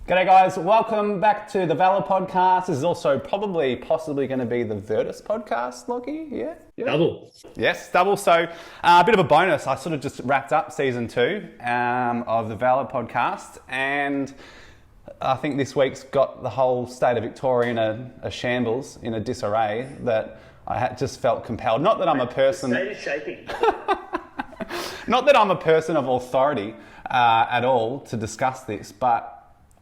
G'day guys, welcome back to the Valor podcast. This is also possibly going to be the Virtus podcast, Lachy, yeah? Double. Yes, double. So a bit of a bonus. I sort of just wrapped up season 2 of the Valor podcast, and I think this week's got the whole state of Victoria in a shambles, in a disarray, that just felt compelled. Not that I'm a person... The state is shaking. Not that I'm a person of authority at all to discuss this, but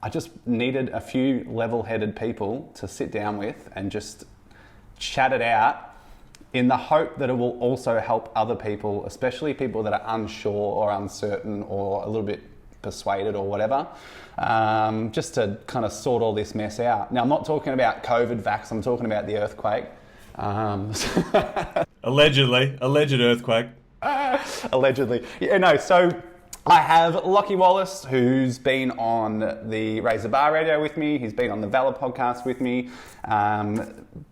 I just needed a few level-headed people to sit down with and just chat it out in the hope that it will also help other people, especially people that are unsure or uncertain or a little bit persuaded or whatever, just to kind of sort all this mess out. Now, I'm not talking about COVID VAX, I'm talking about the earthquake. Alleged earthquake. Allegedly. Yeah, no, so I have Lachy Wallace, who's been on the Raise the Bar radio with me. He's been on the Valor podcast with me.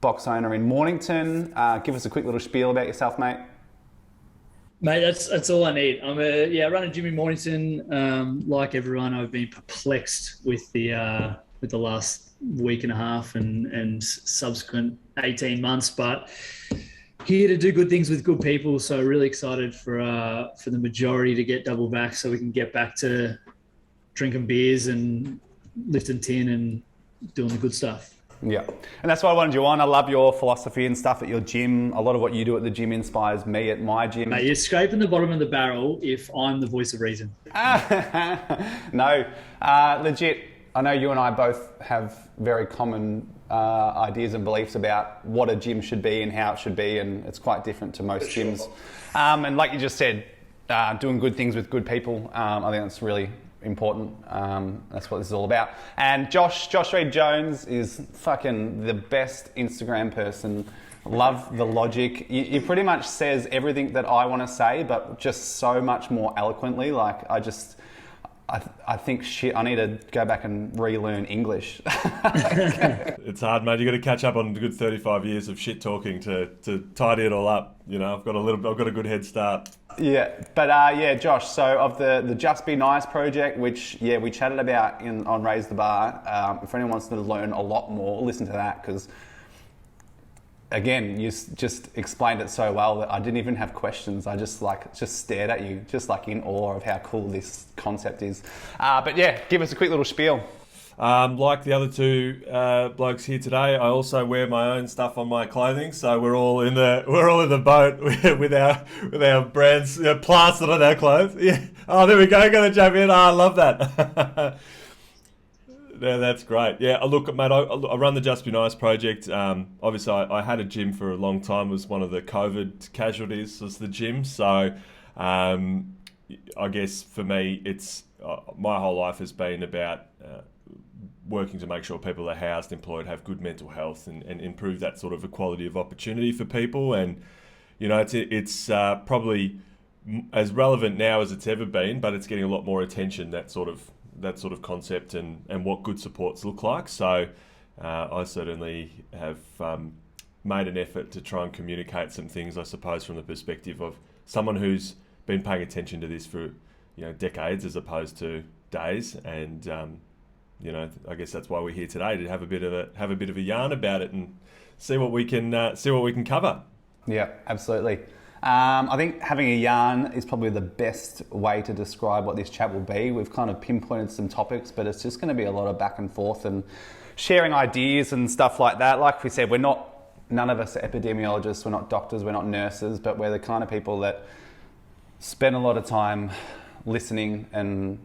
Box owner in Mornington. Give us a quick little spiel about yourself, mate. Mate, that's all I need. I run a gym in Mornington. Like everyone, I've been perplexed with the last week and a half and subsequent 18 months, but here to do good things with good people. So really excited for the majority to get double vax so we can get back to drinking beers and lifting tin and doing the good stuff. Yeah, and that's why I wanted you on. I love your philosophy and stuff at your gym. A lot of what you do at the gym inspires me at my gym. Mate, you're scraping the bottom of the barrel if I'm the voice of reason. No, legit. I know you and I both have very common ideas and beliefs about what a gym should be and how it should be, and it's quite different to most gyms. And like you just said, doing good things with good people, I think that's really important. That's what this is all about. And Josh Reid Jones is fucking the best Instagram person. Love the logic. He pretty much says everything that I want to say, but just so much more eloquently. Like I think shit, I need to go back and relearn English. It's hard, mate. You got to catch up on a good 35 years of shit talking to tidy it all up. You know, I've got a good head start. Yeah, but Josh. So of the Just Be Nice project, which we chatted about on Raise the Bar. If anyone wants to learn a lot more, listen to that, because again, you just explained it so well that I didn't even have questions. I just stared at you, just like in awe of how cool this concept is. But yeah, give us a quick little spiel. Like the other two blokes here today, I also wear my own stuff on my clothing, so we're all in the boat with our brands plastered on our clothes. Yeah. Oh, there we go. Gonna jump in. Oh, I love that. Yeah, that's great. Yeah, look, mate, I run the Just Be Nice project. Obviously, I had a gym for a long time. It was one of the COVID casualties, was the gym. So I guess for me, it's my whole life has been about working to make sure people are housed, employed, have good mental health, and improve that sort of equality of opportunity for people. And, you know, it's probably as relevant now as it's ever been, but it's getting a lot more attention, that sort of concept and what good supports look like. So I certainly have made an effort to try and communicate some things, I suppose, from the perspective of someone who's been paying attention to this for decades as opposed to days. And I guess that's why we're here today, to have a bit of a yarn about it and see what we can cover. Yeah, absolutely. I think having a yarn is probably the best way to describe what this chat will be. We've kind of pinpointed some topics, but it's just going to be a lot of back and forth and sharing ideas and stuff like that. Like we said, none of us are epidemiologists, we're not doctors, we're not nurses, but we're the kind of people that spend a lot of time listening and,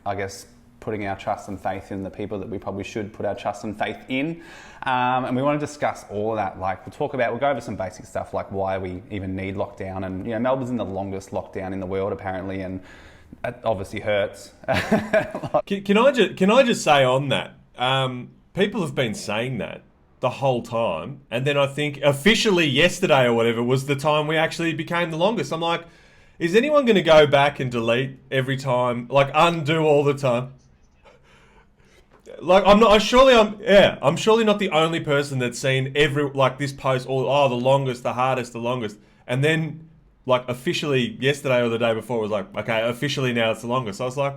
I guess, putting our trust and faith in the people that we probably should put our trust and faith in. And we want to discuss all of that. Like we'll go over some basic stuff like why we even need lockdown. And Melbourne's in the longest lockdown in the world apparently, and it obviously hurts. Can I just say on that, people have been saying that the whole time, and then I think officially yesterday or whatever was the time we actually became the longest. I'm like, is anyone going to go back and delete every time, like undo all the time? Like I'm surely not the only person that's seen this post the longest, the hardest, the longest, and then like officially yesterday or the day before it was like, okay, officially now it's the longest. So I was like,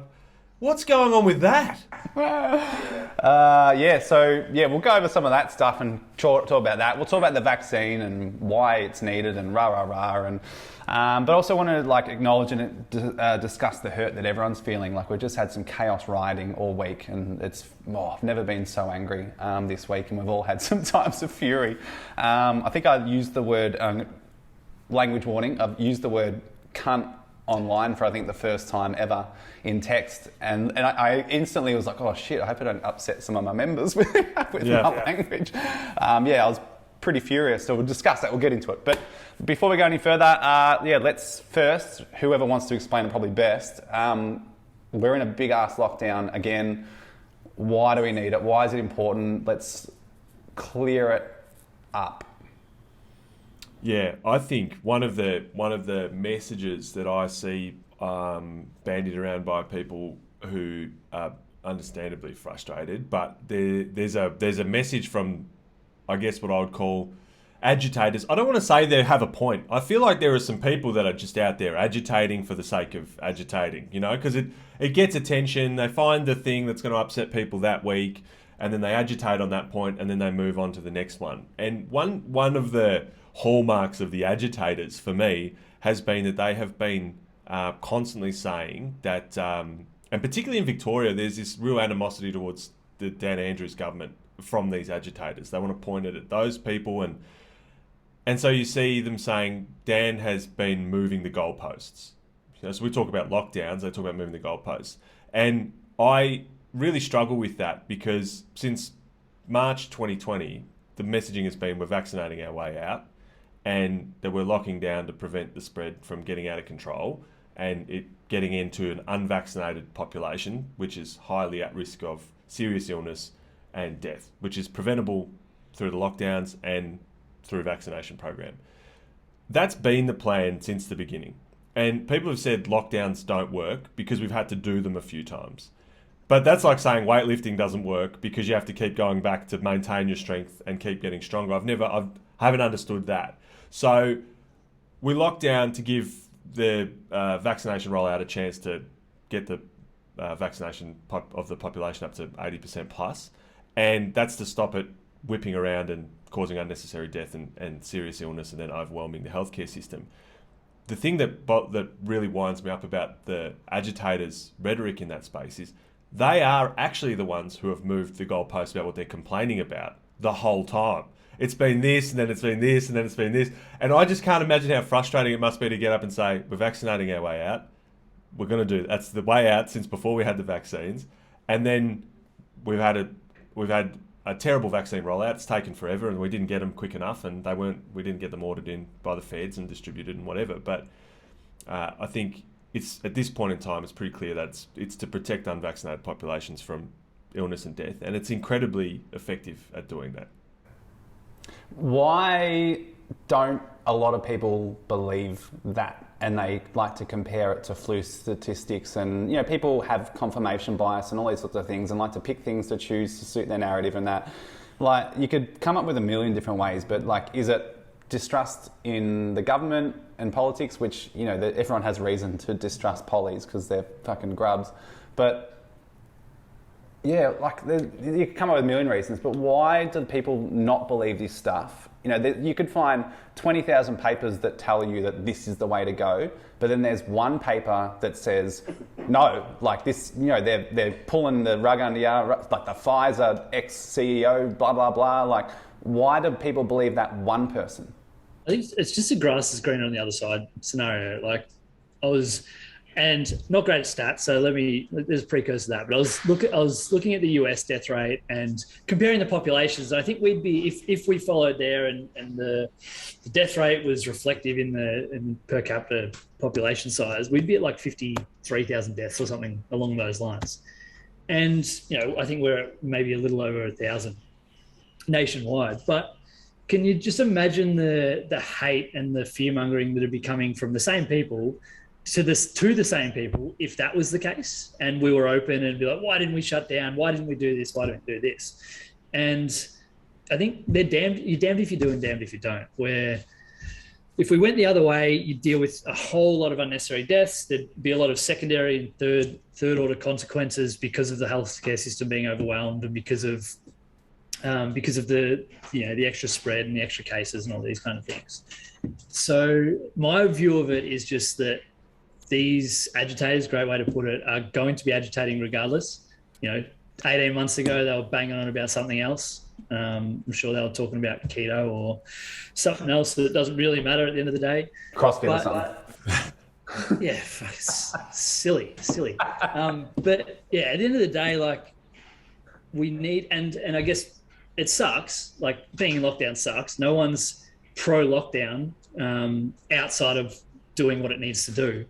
What's going on with that? We'll go over some of that stuff and talk about that. We'll talk about the vaccine and why it's needed and and but also want to acknowledge and discuss the hurt that everyone's feeling. Like, we've just had some chaos rioting all week, and I've never been so angry this week, and we've all had some times of fury. I think I used the word language warning. I've used the word cunt online for I think the first time ever in text, and I instantly was like, oh shit, I hope I don't upset some of my members with my language. I was pretty furious, so we'll discuss that, we'll get into it. But before we go any further, let's first, whoever wants to explain it probably best, we're in a big ass lockdown again. Why do we need it? Why is it important? Let's clear it up. Yeah, I think one of the messages that I see bandied around by people who are understandably frustrated, but there's a message from, I guess, what I would call agitators. I don't want to say they have a point. I feel like there are some people that are just out there agitating for the sake of agitating, because it gets attention. They find the thing that's going to upset people that week, and then they agitate on that point, and then they move on to the next one. And one of the hallmarks of the agitators for me has been that they have been constantly saying that, and particularly in Victoria, there's this real animosity towards the Dan Andrews government from these agitators. They want to point it at those people, and so you see them saying Dan has been moving the goalposts. So we talk about lockdowns, they talk about moving the goalposts, and I really struggle with that because since March 2020, the messaging has been we're vaccinating our way out, and that we're locking down to prevent the spread from getting out of control and it getting into an unvaccinated population, which is highly at risk of serious illness and death, which is preventable through the lockdowns and through a vaccination program. That's been the plan since the beginning. And people have said lockdowns don't work because we've had to do them a few times. But that's like saying weightlifting doesn't work because you have to keep going back to maintain your strength and keep getting stronger. I haven't understood that. So we locked down to give the vaccination rollout a chance to get the vaccination of the population up to 80% plus. And that's to stop it whipping around and causing unnecessary death and serious illness and then overwhelming the healthcare system. The thing that really winds me up about the agitators' rhetoric in that space is they are actually the ones who have moved the goalposts about what they're complaining about the whole time. It's been this, and then it's been this, and then it's been this. And I just can't imagine how frustrating it must be to get up and say, we're vaccinating our way out. We're going to do that's the way out since before we had the vaccines. And then we've had a terrible vaccine rollout. It's taken forever, and we didn't get them quick enough, and we didn't get them ordered in by the feds and distributed and whatever. But I think it's at this point in time, it's pretty clear that it's to protect unvaccinated populations from illness and death, and it's incredibly effective at doing that. Why don't a lot of people believe that? And they like to compare it to flu statistics, and people have confirmation bias and all these sorts of things, and like to pick things to choose to suit their narrative. And that, you could come up with a million different ways, but is it distrust in the government and politics, which that everyone has reason to distrust pollies because they're fucking grubs, but yeah, you could come up with a million reasons, but why do people not believe this stuff? You could find 20,000 papers that tell you that this is the way to go, but then there's one paper that says, no, this, they're pulling the rug under you, like the Pfizer ex-CEO, blah, blah, blah. Why do people believe that one person? I think it's just the grass is greener on the other side scenario. And not great at stats, so there's a precursor to that. But I was looking at the US death rate and comparing the populations. I think we'd be, if we followed there and the death rate was reflective in per capita population size, we'd be at 53,000 deaths or something along those lines. And I think we're at maybe a little over 1,000 nationwide. But can you just imagine the hate and the fear mongering that would be coming from the same people to the same people if that was the case, and we were open and be like, why didn't we shut down? Why didn't we do this? Why didn't we do this? And I think you're damned if you do and damned if you don't, where if we went the other way, you'd deal with a whole lot of unnecessary deaths. There'd be a lot of secondary and third order consequences because of the healthcare system being overwhelmed and because of the the extra spread and the extra cases and all these kind of things. So my view of it is just that these agitators, great way to put it, are going to be agitating regardless. 18 months ago they were banging on about something else. I'm sure they were talking about keto or something else that doesn't really matter at the end of the day. CrossFit or something. Yeah, silly. But yeah, at the end of the day, like we need, and I guess it sucks. Like being in lockdown sucks. No one's pro lockdown outside of doing what it needs to do.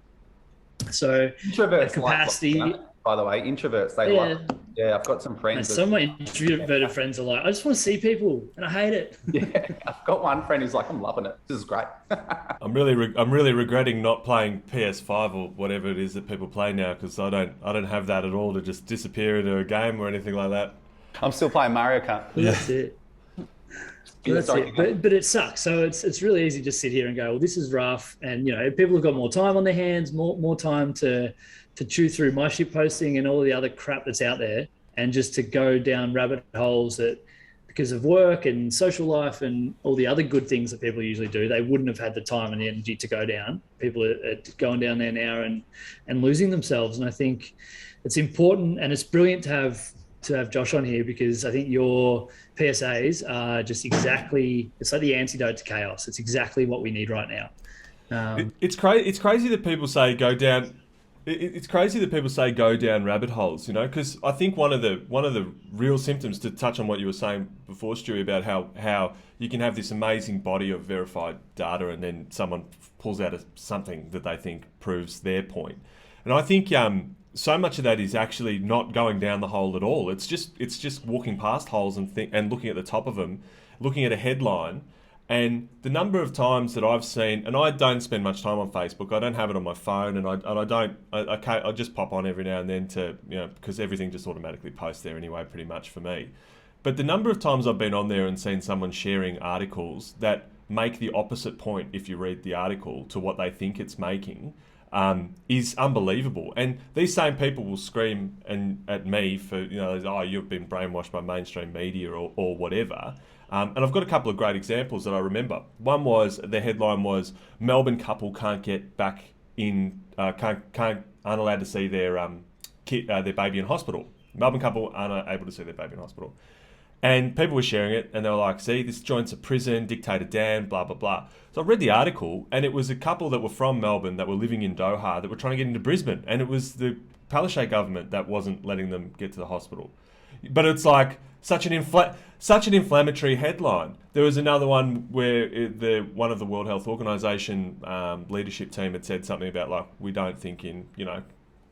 So introverts capacity. Like by the way, introverts I've got some friends. Some of my introverted friends are like, I just want to see people, and I hate it. Yeah, I've got one friend who's like, I'm loving it. This is great. I'm really regretting not playing PS5 or whatever it is that people play now, because I don't have that at all to just disappear into a game or anything like that. I'm still playing Mario Kart. That's it. That's it. But it sucks. So it's really easy to just sit here and go, well, this is rough. And, people have got more time on their hands, more time to chew through my shit posting and all the other crap that's out there, and just to go down rabbit holes that because of work and social life and all the other good things that people usually do, they wouldn't have had the time and the energy to go down. People are going down there now and losing themselves. And I think it's important and it's brilliant to have Josh on here, because I think your PSAs are just exactly, it's like the antidote to chaos. It's exactly what we need right now. It's crazy that people say go down. It's crazy that people say go down rabbit holes, because I think one of the real symptoms, to touch on what you were saying before, Stewie, about how you can have this amazing body of verified data and then someone pulls out something that they think proves their point. And I think so much of that is actually not going down the hole at all. It's just walking past holes and looking at the top of them, looking at a headline. And the number of times that I've seen, and I don't spend much time on Facebook. I don't have it on my phone, and I just pop on every now and then to, because everything just automatically posts there anyway, pretty much for me. But the number of times I've been on there and seen someone sharing articles that make the opposite point, if you read the article, to what they think it's making, is unbelievable. And these same people will scream at me for, you've been brainwashed by mainstream media or whatever. And I've got a couple of great examples that I remember. One was, the headline was, Melbourne couple can't get back in, aren't allowed to see their baby in hospital. Melbourne couple aren't able to see their baby in hospital. And people were sharing it, and they were like, see, this joint's a prison, Dictator Dan, blah, blah, blah. So I read the article, and it was a couple that were from Melbourne that were living in Doha that were trying to get into Brisbane. And it was the Palaszczuk government that wasn't letting them get to the hospital. But it's like such an inflammatory headline. There was another one where one of the World Health Organization leadership team had said something about, like, we don't think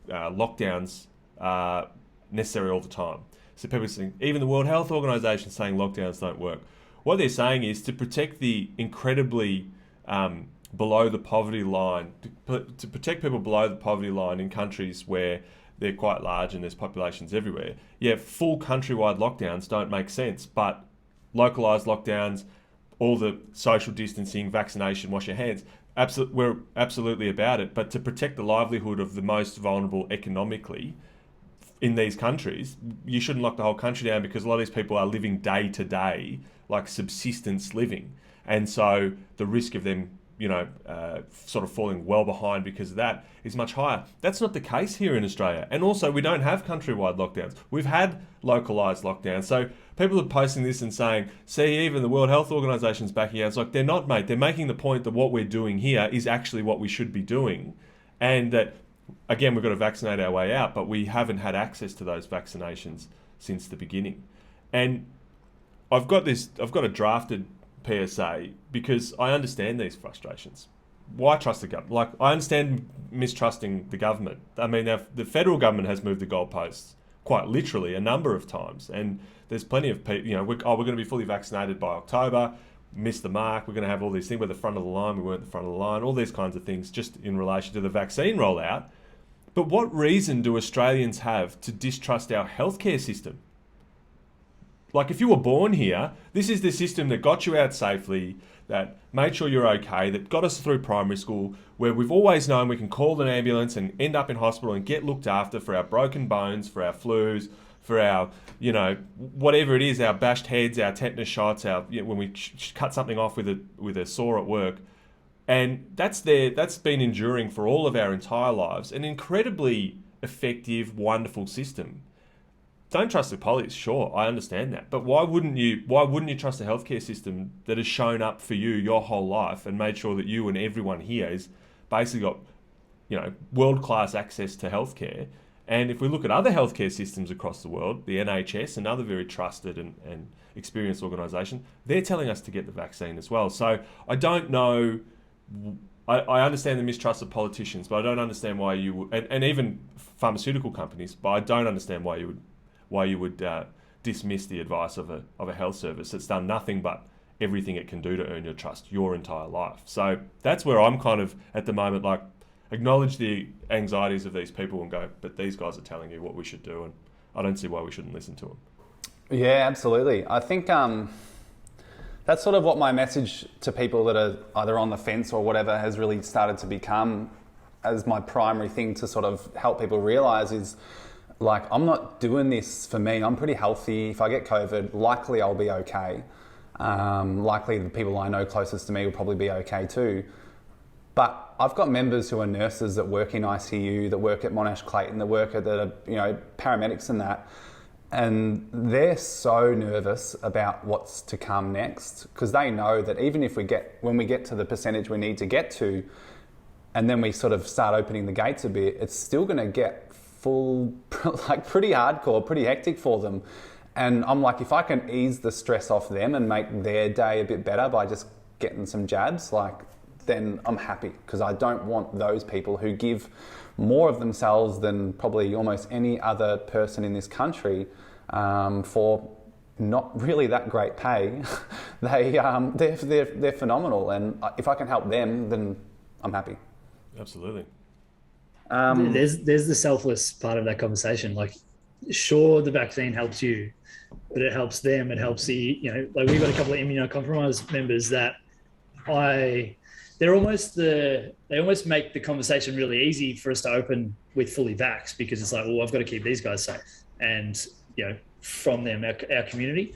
lockdowns are necessary all the time. So people are saying, even the World Health Organization is saying lockdowns don't work. What they're saying is to protect the incredibly below the poverty line, to protect people below the poverty line in countries where they're quite large and there's populations everywhere. Yeah, full countrywide lockdowns don't make sense, but localized lockdowns, all the social distancing, vaccination, wash your hands, we're absolutely about it. But to protect the livelihood of the most vulnerable economically in these countries, you shouldn't lock the whole country down, because a lot of these people are living day to day, like subsistence living. And so the risk of them sort of falling well behind because of that is much higher. That's not the case here in Australia. And also, we don't have countrywide lockdowns. We've had localised lockdowns. So people are posting this and saying, see, even the World Health Organization's backing out. It's like, they're not, mate. They're making the point that what we're doing here is actually what we should be doing. And that, again, we've got to vaccinate our way out, but we haven't had access to those vaccinations since the beginning. And I've got a drafted PSA because I understand these frustrations. Why trust the government? Like, I understand mistrusting the government. I mean, the federal government has moved the goalposts quite literally a number of times, and there's plenty of people, we're going to be fully vaccinated by October, missed the mark, we're going to have all these things, we're the front of the line, we weren't the front of the line, all these kinds of things just in relation to the vaccine rollout. But what reason do Australians have to distrust our healthcare system? Like, if you were born here, this is the system that got you out safely, that made sure you're okay, that got us through primary school, where we've always known we can call an ambulance and end up in hospital and get looked after for our broken bones, for our flus, for our, whatever it is, our bashed heads, our tetanus shots, when we cut something off with a saw at work. And that's been enduring for all of our entire lives. An incredibly effective, wonderful system. Don't trust the police, sure, I understand that. But why wouldn't you trust a healthcare system that has shown up for you your whole life and made sure that you and everyone here is basically got, world-class access to healthcare? And if we look at other healthcare systems across the world, the NHS, another very trusted and experienced organisation, they're telling us to get the vaccine as well. So I don't know. I understand the mistrust of politicians, but I don't understand why you would, and even pharmaceutical companies, but I don't understand why you would dismiss the advice of a health service that's done nothing but everything it can do to earn your trust your entire life. So that's where I'm kind of at the moment, like, acknowledge the anxieties of these people and go, but these guys are telling you what we should do, and I don't see why we shouldn't listen to them. Yeah, absolutely. I think that's sort of what my message to people that are either on the fence or whatever has really started to become as my primary thing to sort of help people realise is, like, I'm not doing this for me. I'm pretty healthy. If I get COVID, likely I'll be okay. Likely the people I know closest to me will probably be okay too. But I've got members who are nurses that work in ICU, that work at Monash Clayton, that work at paramedics and that. And they're so nervous about what's to come next, because they know that even if when we get to the percentage we need to get to, and then we sort of start opening the gates a bit, it's still going to get full, like pretty hardcore, pretty hectic for them. And I'm like, if I can ease the stress off them and make their day a bit better by just getting some jabs, then I'm happy, because I don't want those people who give more of themselves than probably almost any other person in this country for not really that great pay. They're phenomenal, and if I can help them, then I'm happy. Absolutely. There's the selfless part of that conversation. Like, sure, the vaccine helps you, but it helps them. It helps we've got a couple of immunocompromised members that they almost make the conversation really easy for us to open with fully vax, because it's like, well, I've got to keep these guys safe, and from them, our community.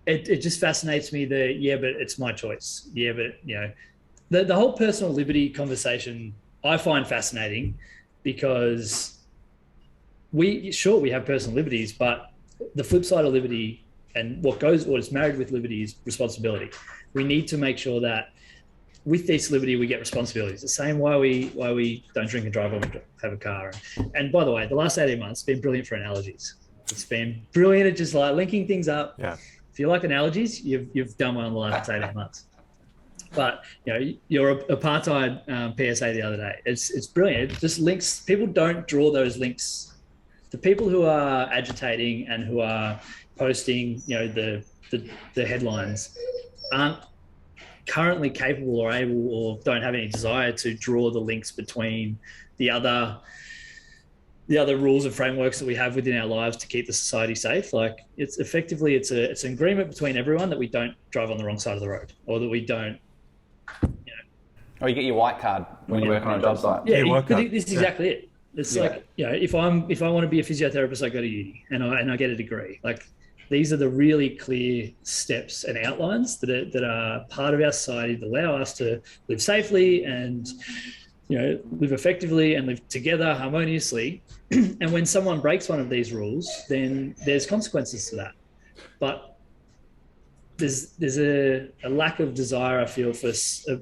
It just fascinates me but it's my choice. The whole personal liberty conversation I find fascinating, because we have personal liberties, but the flip side of liberty and what is married with liberty is responsibility. We need to make sure that with this liberty, we get responsibilities. The same why we don't drink and drive or have a car. And by the way, the last 18 months have been brilliant for analogies. It's been brilliant at just like linking things up. Yeah. If you like analogies, you've done well in the last 18 months. But your apartheid PSA the other day, it's brilliant. It just links. People don't draw those links. The people who are agitating and who are posting, the headlines aren't currently capable or able, or don't have any desire to draw the links between the other rules and frameworks that we have within our lives to keep the society safe. Like, it's effectively it's an agreement between everyone that we don't drive on the wrong side of the road, or that we don't. Or you get your white card when you work on a job site. Yeah, this is exactly it. It's like, if I want to be a physiotherapist, I go to uni and I get a degree. Like, these are the really clear steps and outlines that are part of our society that allow us to live safely and live effectively and live together harmoniously. And when someone breaks one of these rules, then there's consequences to that. But there's a lack of desire, I feel, for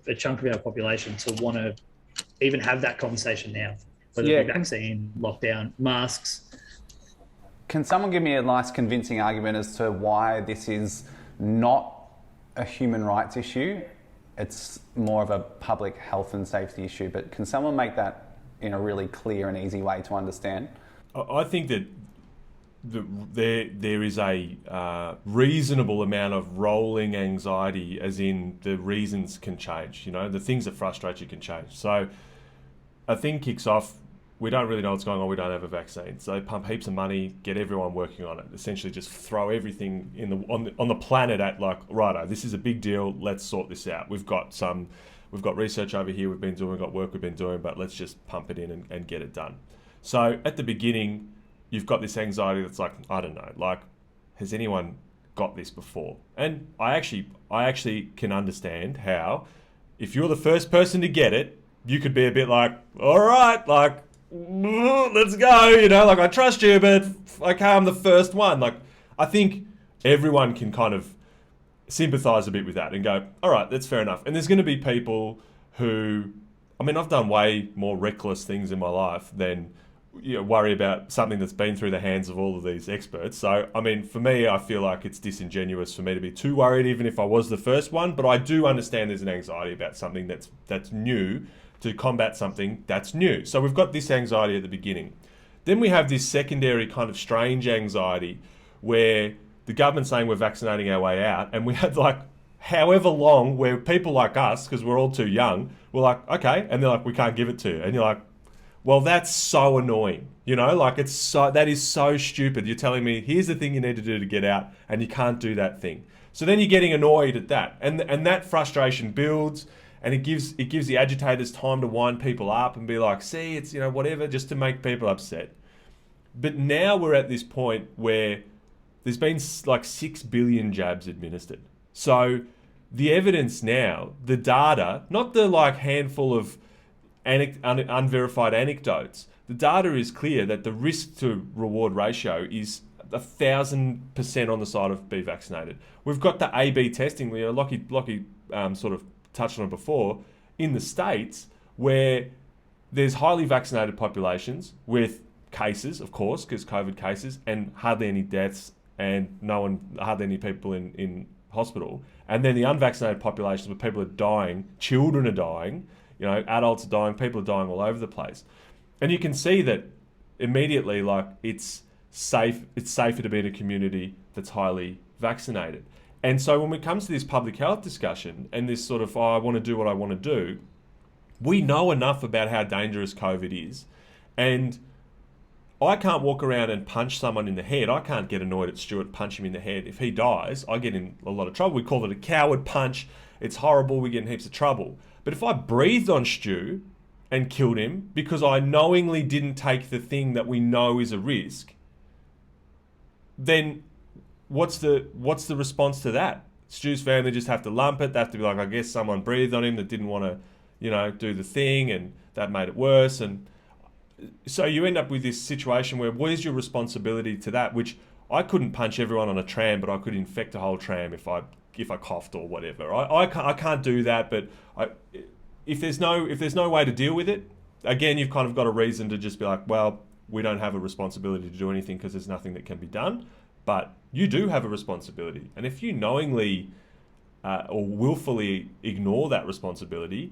a chunk of our population to want to even have that conversation now, whether it be vaccine, lockdown, masks. Can someone give me a nice convincing argument as to why this is not a human rights issue? It's more of a public health and safety issue, but can someone make that in a really clear and easy way to understand? I think that there is a reasonable amount of rolling anxiety, as in the reasons can change. The things that frustrate you can change. So a thing kicks off we don't really know what's going on. We don't have a vaccine. So they pump heaps of money, get everyone working on it. Essentially, just throw everything on the planet at like, righto, this is a big deal. Let's sort this out. We've got research over here. We've got work we've been doing, but let's just pump it in and get it done. So at the beginning, you've got this anxiety that's like, I don't know, like, has anyone got this before? And I actually can understand how, if you're the first person to get it, you could be a bit like, all right, like, let's go, like, I trust you, but okay, I'm the first one. Like, I think everyone can kind of sympathize a bit with that and go, all right, that's fair enough. And there's going to be people who, I mean, I've done way more reckless things in my life than worry about something that's been through the hands of all of these experts. So, I mean, for me, I feel like it's disingenuous for me to be too worried, even if I was the first one. But I do understand there's an anxiety about something that's new, to combat something that's new. So we've got this anxiety at the beginning. Then we have this secondary kind of strange anxiety where the government's saying we're vaccinating our way out, and we had like however long where people like us, because we're all too young, we're like, okay, and they're like, we can't give it to you. And you're like, well, that's so annoying, like that is so stupid. You're telling me, here's the thing you need to do to get out, and you can't do that thing. So then you're getting annoyed at that, and that frustration builds, and it gives the agitators time to wind people up and be like, see, it's whatever, just to make people upset. But now we're at this point where there's been like 6 billion jabs administered. So the evidence now, the data, not the like handful of unverified anecdotes, the data is clear that the risk to reward ratio is 1,000% on the side of be vaccinated. We've got the A/B testing. Lachy sort of touched on it before, in the States, where there's highly vaccinated populations with cases, of course, because COVID cases, and hardly any deaths, and hardly any people in hospital. And then the unvaccinated populations where people are dying, children are dying, adults are dying, people are dying all over the place. And you can see that immediately, like, it's safer to be in a community that's highly vaccinated. And so when it comes to this public health discussion and this sort of, I want to do what I want to do, we know enough about how dangerous COVID is. And I can't walk around and punch someone in the head. I can't get annoyed at Stuart, punch him in the head. If he dies, I get in a lot of trouble. We call it a coward punch. It's horrible. We get in heaps of trouble. But if I breathed on Stu and killed him because I knowingly didn't take the thing that we know is a risk, then what's the response to that? Stu's family just have to lump it. They have to be like, I guess someone breathed on him that didn't want to, do the thing, and that made it worse. And so you end up with this situation where, where's your responsibility to that? Which, I couldn't punch everyone on a tram, but I could infect a whole tram if I coughed or whatever. I can't do that. But if there's no way to deal with it, again, you've kind of got a reason to just be like, well, we don't have a responsibility to do anything because there's nothing that can be done. But you do have a responsibility. And if you knowingly or willfully ignore that responsibility,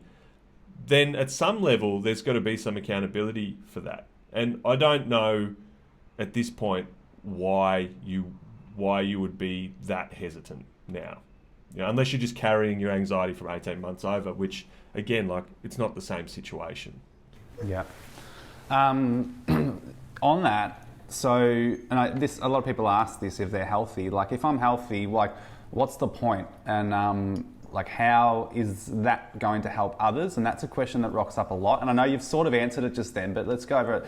then at some level, there's got to be some accountability for that. And I don't know at this point why you would be that hesitant now. Unless you're just carrying your anxiety from 18 months over, which, again, like, it's not the same situation. Yeah. On that, so, and a lot of people ask this if they're healthy. Like, if I'm healthy, like, what's the point? And like, how is that going to help others? And that's a question that rocks up a lot. And I know you've sort of answered it just then, but let's go over it.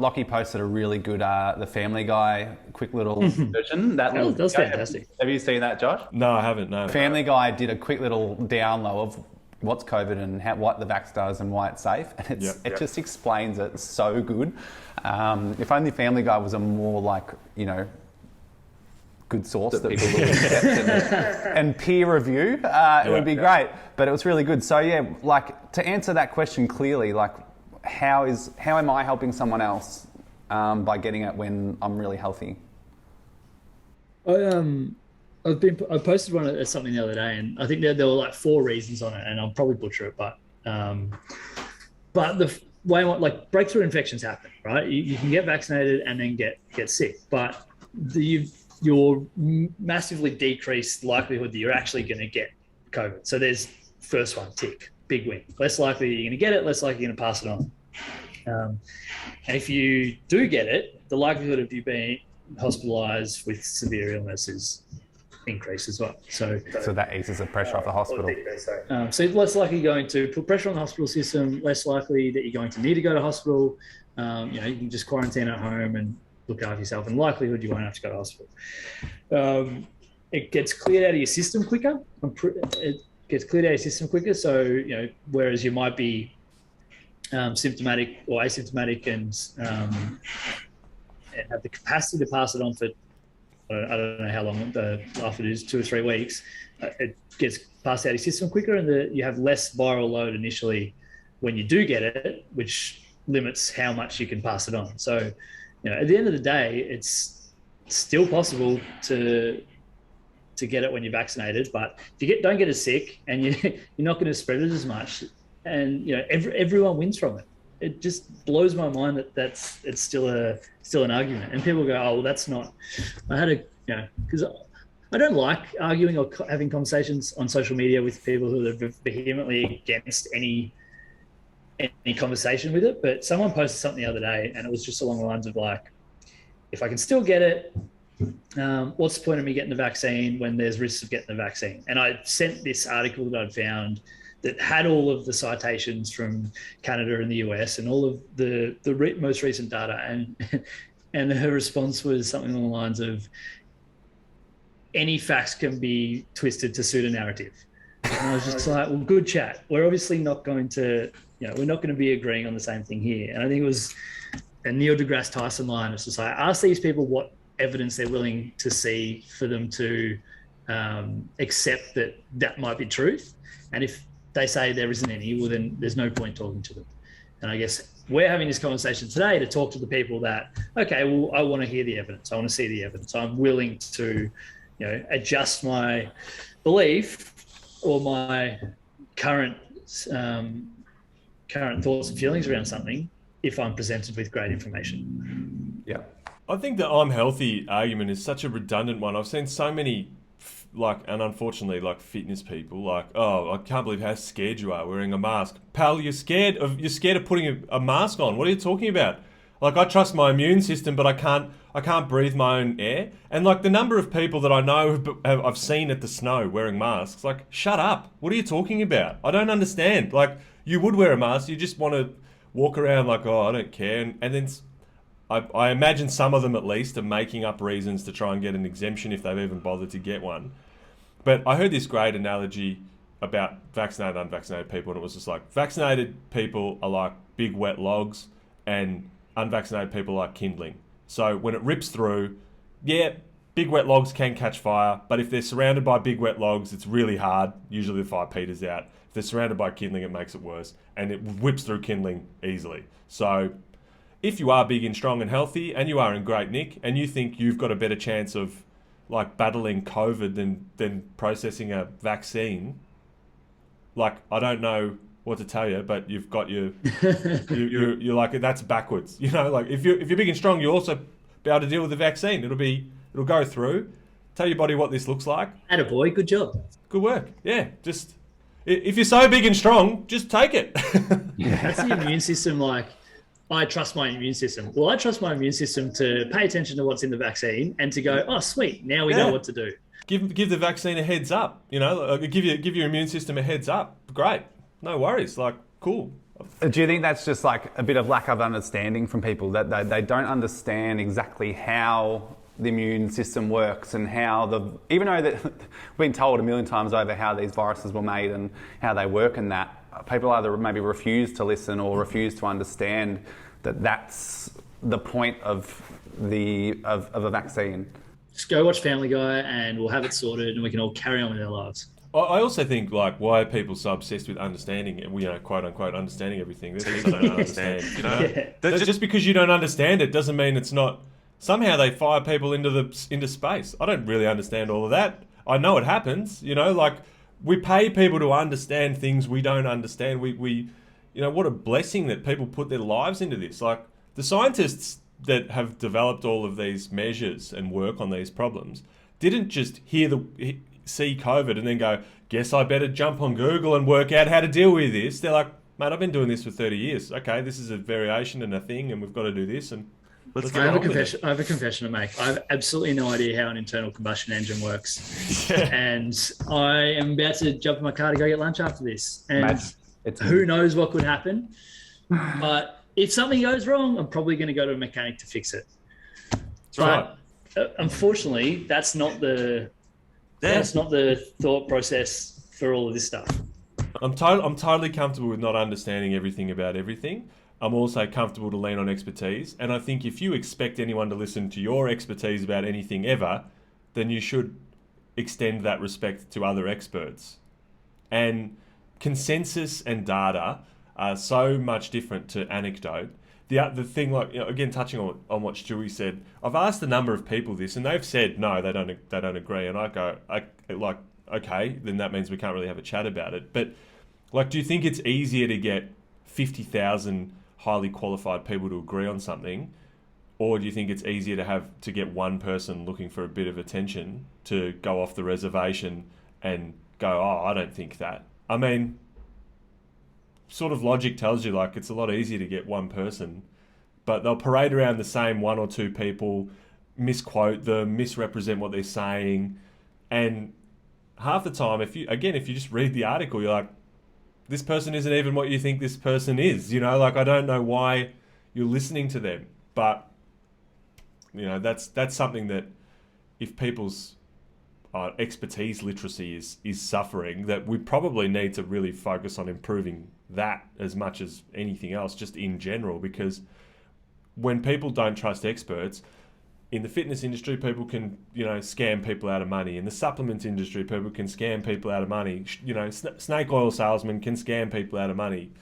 Lachy posted a really good, the Family Guy quick little version. That was fantastic. Have you seen that, Josh? No, I haven't. No. Family Guy did a quick little down low of what's COVID and what the vax does and why it's safe. And it just explains it so good. If only Family Guy was a more like, good source that people will accept and peer review, it would be great. But it was really good. So yeah, like, to answer that question clearly, like, how am I helping someone else by getting it when I'm really healthy? I posted one as something the other day, and I think there were like 4 reasons on it, and I'll probably butcher it, but the way, like, breakthrough infections happen, right? You can get vaccinated and then get sick, but you're massively decreased likelihood that you're actually going to get COVID. So there's first one, tick, big win. Less likely you're going to get it, less likely you're going to pass it on. And if you do get it, the likelihood of you being hospitalised with severe illness is increased as well. So that eases the pressure off the hospital. So less likely you're going to put pressure on the hospital system, less likely that you're going to need to go to hospital. You can just quarantine at home and look after yourself, and likelihood you won't have to go to hospital. It gets cleared out of your system quicker. So, whereas you might be symptomatic or asymptomatic and have the capacity to pass it on for, I don't know how long after it is, 2 or 3 weeks, it gets passed out of your system quicker, and you have less viral load initially when you do get it, which limits how much you can pass it on. So, at the end of the day, it's still possible to get it when you're vaccinated, but if you don't get as sick and you're not going to spread it as much, and everyone wins from it. It just blows my mind that it's still an argument, and people go, oh well, that's not. I had because I don't like arguing or having conversations on social media with people who are vehemently against any conversation with it. But someone posted something the other day, and it was just along the lines of like, if I can still get it, what's the point of me getting the vaccine when there's risks of getting the vaccine? And I sent this article that I'd found that had all of the citations from Canada and the US and all of the most recent data. And her response was something along the lines of, any facts can be twisted to suit a narrative. And I was just like, well, good chat. We're obviously not going to, we're not going to be agreeing on the same thing here. And I think it was a Neil deGrasse Tyson line. It's just like, ask these people what evidence they're willing to see for them to accept that might be truth. And if they say there isn't any, well, then there's no point talking to them. And I guess we're having this conversation today to talk to the people that, okay, well, I want to hear the evidence. I want to see the evidence. I'm willing to, adjust my belief or my current thoughts and feelings around something if I'm presented with great information. Yeah. I think the I'm healthy argument is such a redundant one. I've seen so many, and unfortunately, fitness people, oh, I can't believe how scared you are wearing a mask. Pal, you're scared of putting a mask on. What are you talking about? I trust my immune system, but I can't breathe my own air. And the number of people that I know I've seen at the snow wearing masks, shut up. What are you talking about? I don't understand. You would wear a mask, you just want to walk around oh, I don't care. And then I imagine some of them at least are making up reasons to try and get an exemption if they've even bothered to get one. But I heard this great analogy about vaccinated and unvaccinated people, and it was just vaccinated people are like big wet logs and unvaccinated people are like kindling. So when it rips through, yeah, big wet logs can catch fire, but if they're surrounded by big wet logs, it's really hard. Usually the fire peters out. If they're surrounded by kindling, it makes it worse, and it whips through kindling easily. So if you are big and strong and healthy and you are in great nick and you think you've got a better chance of battling COVID than processing a vaccine, I don't know what to tell you, but you've got you're that's backwards. If you're big and strong, you'll also be able to deal with the vaccine. It'll go through. Tell your body what this looks like. Attaboy, good job. Good work. Yeah, just if you're so big and strong, just take it. That's the immune system. I trust my immune system. Well, I trust my immune system to pay attention to what's in the vaccine and to go, oh, sweet, now we know what to do. Give the vaccine a heads up. Give your immune system a heads up. Great. No worries. Cool. Do you think that's just a bit of lack of understanding from people, that they don't understand exactly how the immune system works and how even though that we've been told a million times over how these viruses were made and how they work, and that people either maybe refuse to listen or refuse to understand that that's the point of a vaccine. Just go watch Family Guy and we'll have it sorted and we can all carry on with our lives. I also think, why are people so obsessed with understanding, quote unquote, understanding everything? There's things I don't understand, Yeah. Just because you don't understand it doesn't mean it's not. Somehow they fire people into space. I don't really understand all of that. I know it happens, we pay people to understand things we don't understand. We what a blessing that people put their lives into this. The scientists that have developed all of these measures and work on these problems didn't just see COVID and then go, guess I better jump on Google and work out how to deal with this. They're mate, I've been doing this for 30 years. Okay, this is a variation and a thing, and we've got to do this. And let's get I have on with it. I have a confession to make. I have absolutely no idea how an internal combustion engine works. And I am about to jump in my car to go get lunch after this. And who knows what could happen. But if something goes wrong, I'm probably going to go to a mechanic to fix it. But unfortunately, that's not the thought process for all of this stuff. I'm totally comfortable with not understanding everything about everything. I'm also comfortable to lean on expertise. And I think if you expect anyone to listen to your expertise about anything ever, then you should extend that respect to other experts. And consensus and data are so much different to anecdote. The thing, like, you know, again, touching on what Stewie said, I've asked a number of people this, and they've said no, they don't agree. And I go, okay, then that means we can't really have a chat about it. But like, do you think it's easier to get 50,000 highly qualified people to agree on something, or do you think it's easier to get one person looking for a bit of attention to go off the reservation and go, oh, I don't think that? I mean, sort of logic tells you, like, it's a lot easier to get one person, but they'll parade around the same one or two people, misquote them, misrepresent what they're saying, and half the time, if you just read the article, you're like, this person isn't even what you think this person is. You know, like, I don't know why you're listening to them, but you know, that's something that if people's expertise literacy is suffering, that we probably need to really focus on improving that as much as anything else, just in general, because when people don't trust experts, in the fitness industry, people can, you know, scam people out of money. In the supplements industry, people can scam people out of money. You know, snake oil salesmen can scam people out of money.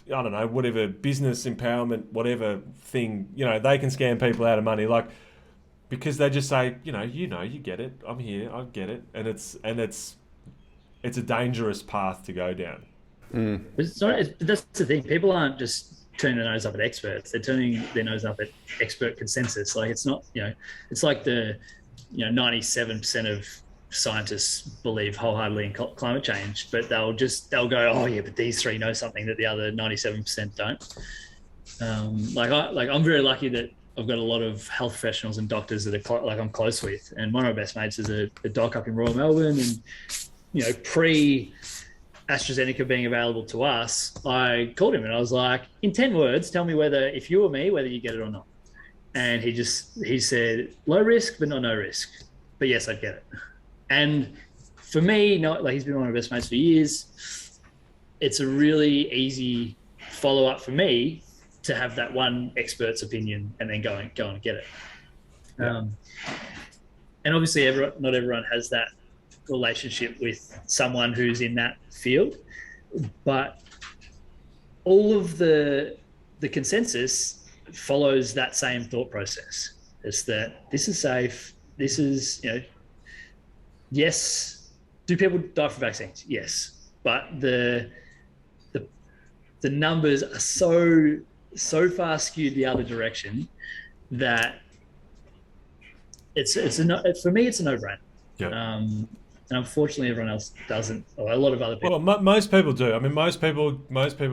I don't know, whatever business empowerment, whatever thing, you know, they can scam people out of money. Like, because they just say, you get it. I'm here, I get it, and it's a dangerous path to go down. That's the thing. People aren't just turning their nose up at experts. They're turning their nose up at expert consensus. Like, it's not, you know, it's like 97% of scientists believe wholeheartedly in climate change, but they'll go, oh yeah, but these three know something that the other 97% don't. I'm very lucky that I've got a lot of health professionals and doctors that are I'm close with, and one of my best mates is a doc up in Royal Melbourne, and you know, pre AstraZeneca being available to us, I called him and I was like, in 10 words, tell me if you were me, whether you get it or not. And he said, low risk, but not no risk. But yes, I'd get it. And for me, he's been one of my best mates for years. It's a really easy follow-up for me to have that one expert's opinion and then go and get it. Yeah. And obviously not everyone has that relationship with someone who's in that field, but all of the consensus follows that same thought process. It's that this is safe. This is, you know, yes. Do people die from vaccines? Yes, but the numbers are so far skewed the other direction that for me it's a no-brainer. Yeah. And unfortunately, everyone else doesn't, or a lot of other people. Well, most people do. I mean, most people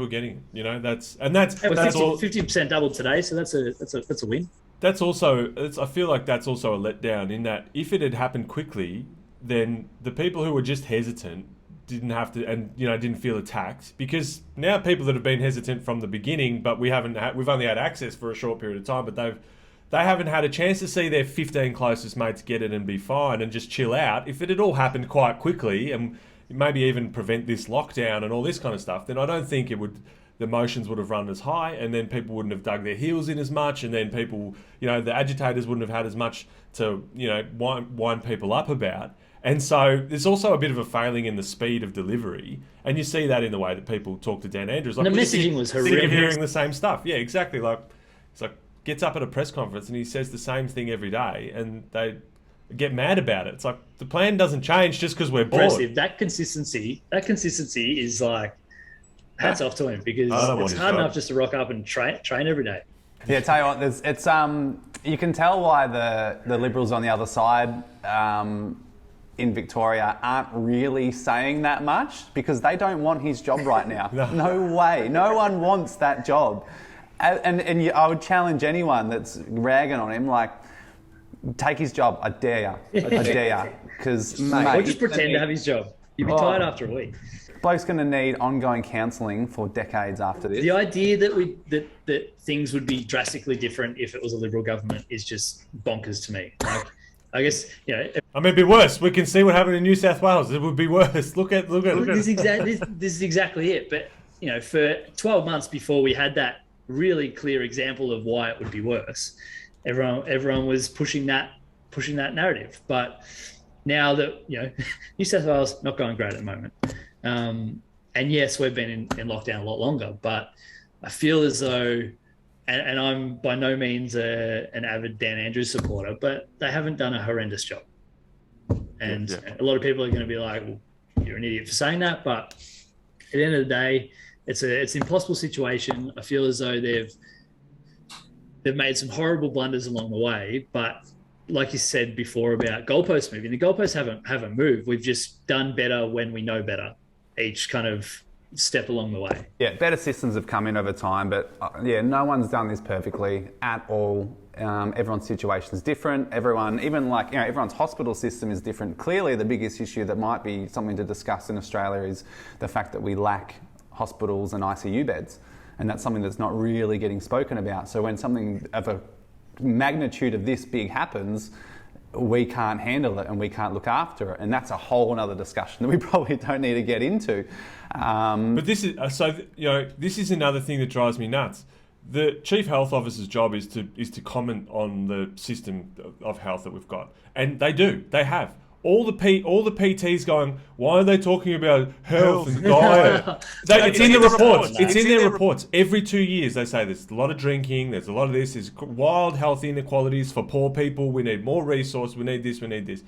getting it. You know, that's all. 50% doubled today, so that's a win. That's also. I feel like that's also a letdown in that if it had happened quickly, then the people who were just hesitant didn't have to, and you know, didn't feel attacked, because now people that have been hesitant from the beginning, but we've only had access for a short period of time, but they haven't had a chance to see their 15 closest mates get it and be fine and just chill out. If it had all happened quite quickly and maybe even prevent this lockdown and all this kind of stuff, then I don't think the emotions would have run as high, and then people wouldn't have dug their heels in as much, and then people, you know, the agitators wouldn't have had as much to, you know, wind people up about. And so there's also a bit of a failing in the speed of delivery, and you see that in the way that people talk to Dan Andrews. Like, the messaging was horrific. Sick of hearing the same stuff. Yeah, exactly. Like, it's like, gets up at a press conference and he says the same thing every day, and they get mad about it. It's like, the plan doesn't change just because we're bored. Impressive. That consistency is like, hats off to him, because it's hard enough just to rock up and train every day. Yeah, tell you what, you can tell why the Liberals on the other side in Victoria aren't really saying that much because they don't want his job right now. No way. No one wants that job. I would challenge anyone that's ragging on him, like, take his job. I dare you. I dare you. Because, or just pretend to have his job. You'd be tired after a week. Bloke's going to need ongoing counselling for decades after this. The idea that things would be drastically different if it was a Liberal government is just bonkers to me. Like, I guess, you know. I mean, it'd be worse. We can see what happened in New South Wales. It would be worse. Look at. This is exactly it. But, you know, for 12 months before we had that really clear example of why it would be worse, everyone was pushing that narrative. But now that, you know, New South Wales not going great at the moment. And yes, we've been in lockdown a lot longer, but I feel as though, and I'm by no means an avid Dan Andrews supporter, but they haven't done a horrendous job. And a lot of people are going to be like, well, you're an idiot for saying that. But at the end of the day, it's an impossible situation. I feel as though they've made some horrible blunders along the way, but like you said before about goalposts moving, the goalposts haven't moved. We've just done better when we know better, each kind of step along the way. Yeah, better systems have come in over time, but no one's done this perfectly at all. Everyone's situation is different. Everyone's hospital system is different. Clearly, the biggest issue that might be something to discuss in Australia is the fact that we lack hospitals and ICU beds. And that's something that's not really getting spoken about. So when something of a magnitude of this big happens, we can't handle it and we can't look after it, and that's a whole other discussion that we probably don't need to get into. But this is this is another thing that drives me nuts. The chief health officer's job is to comment on the system of health that we've got, and they have. All the PTs going, why are they talking about health and diet? It's in the reports. It's in their reports. Every 2 years they say there's a lot of drinking, there's a lot of this, there's wild health inequalities for poor people, we need more resource, we need this, we need this.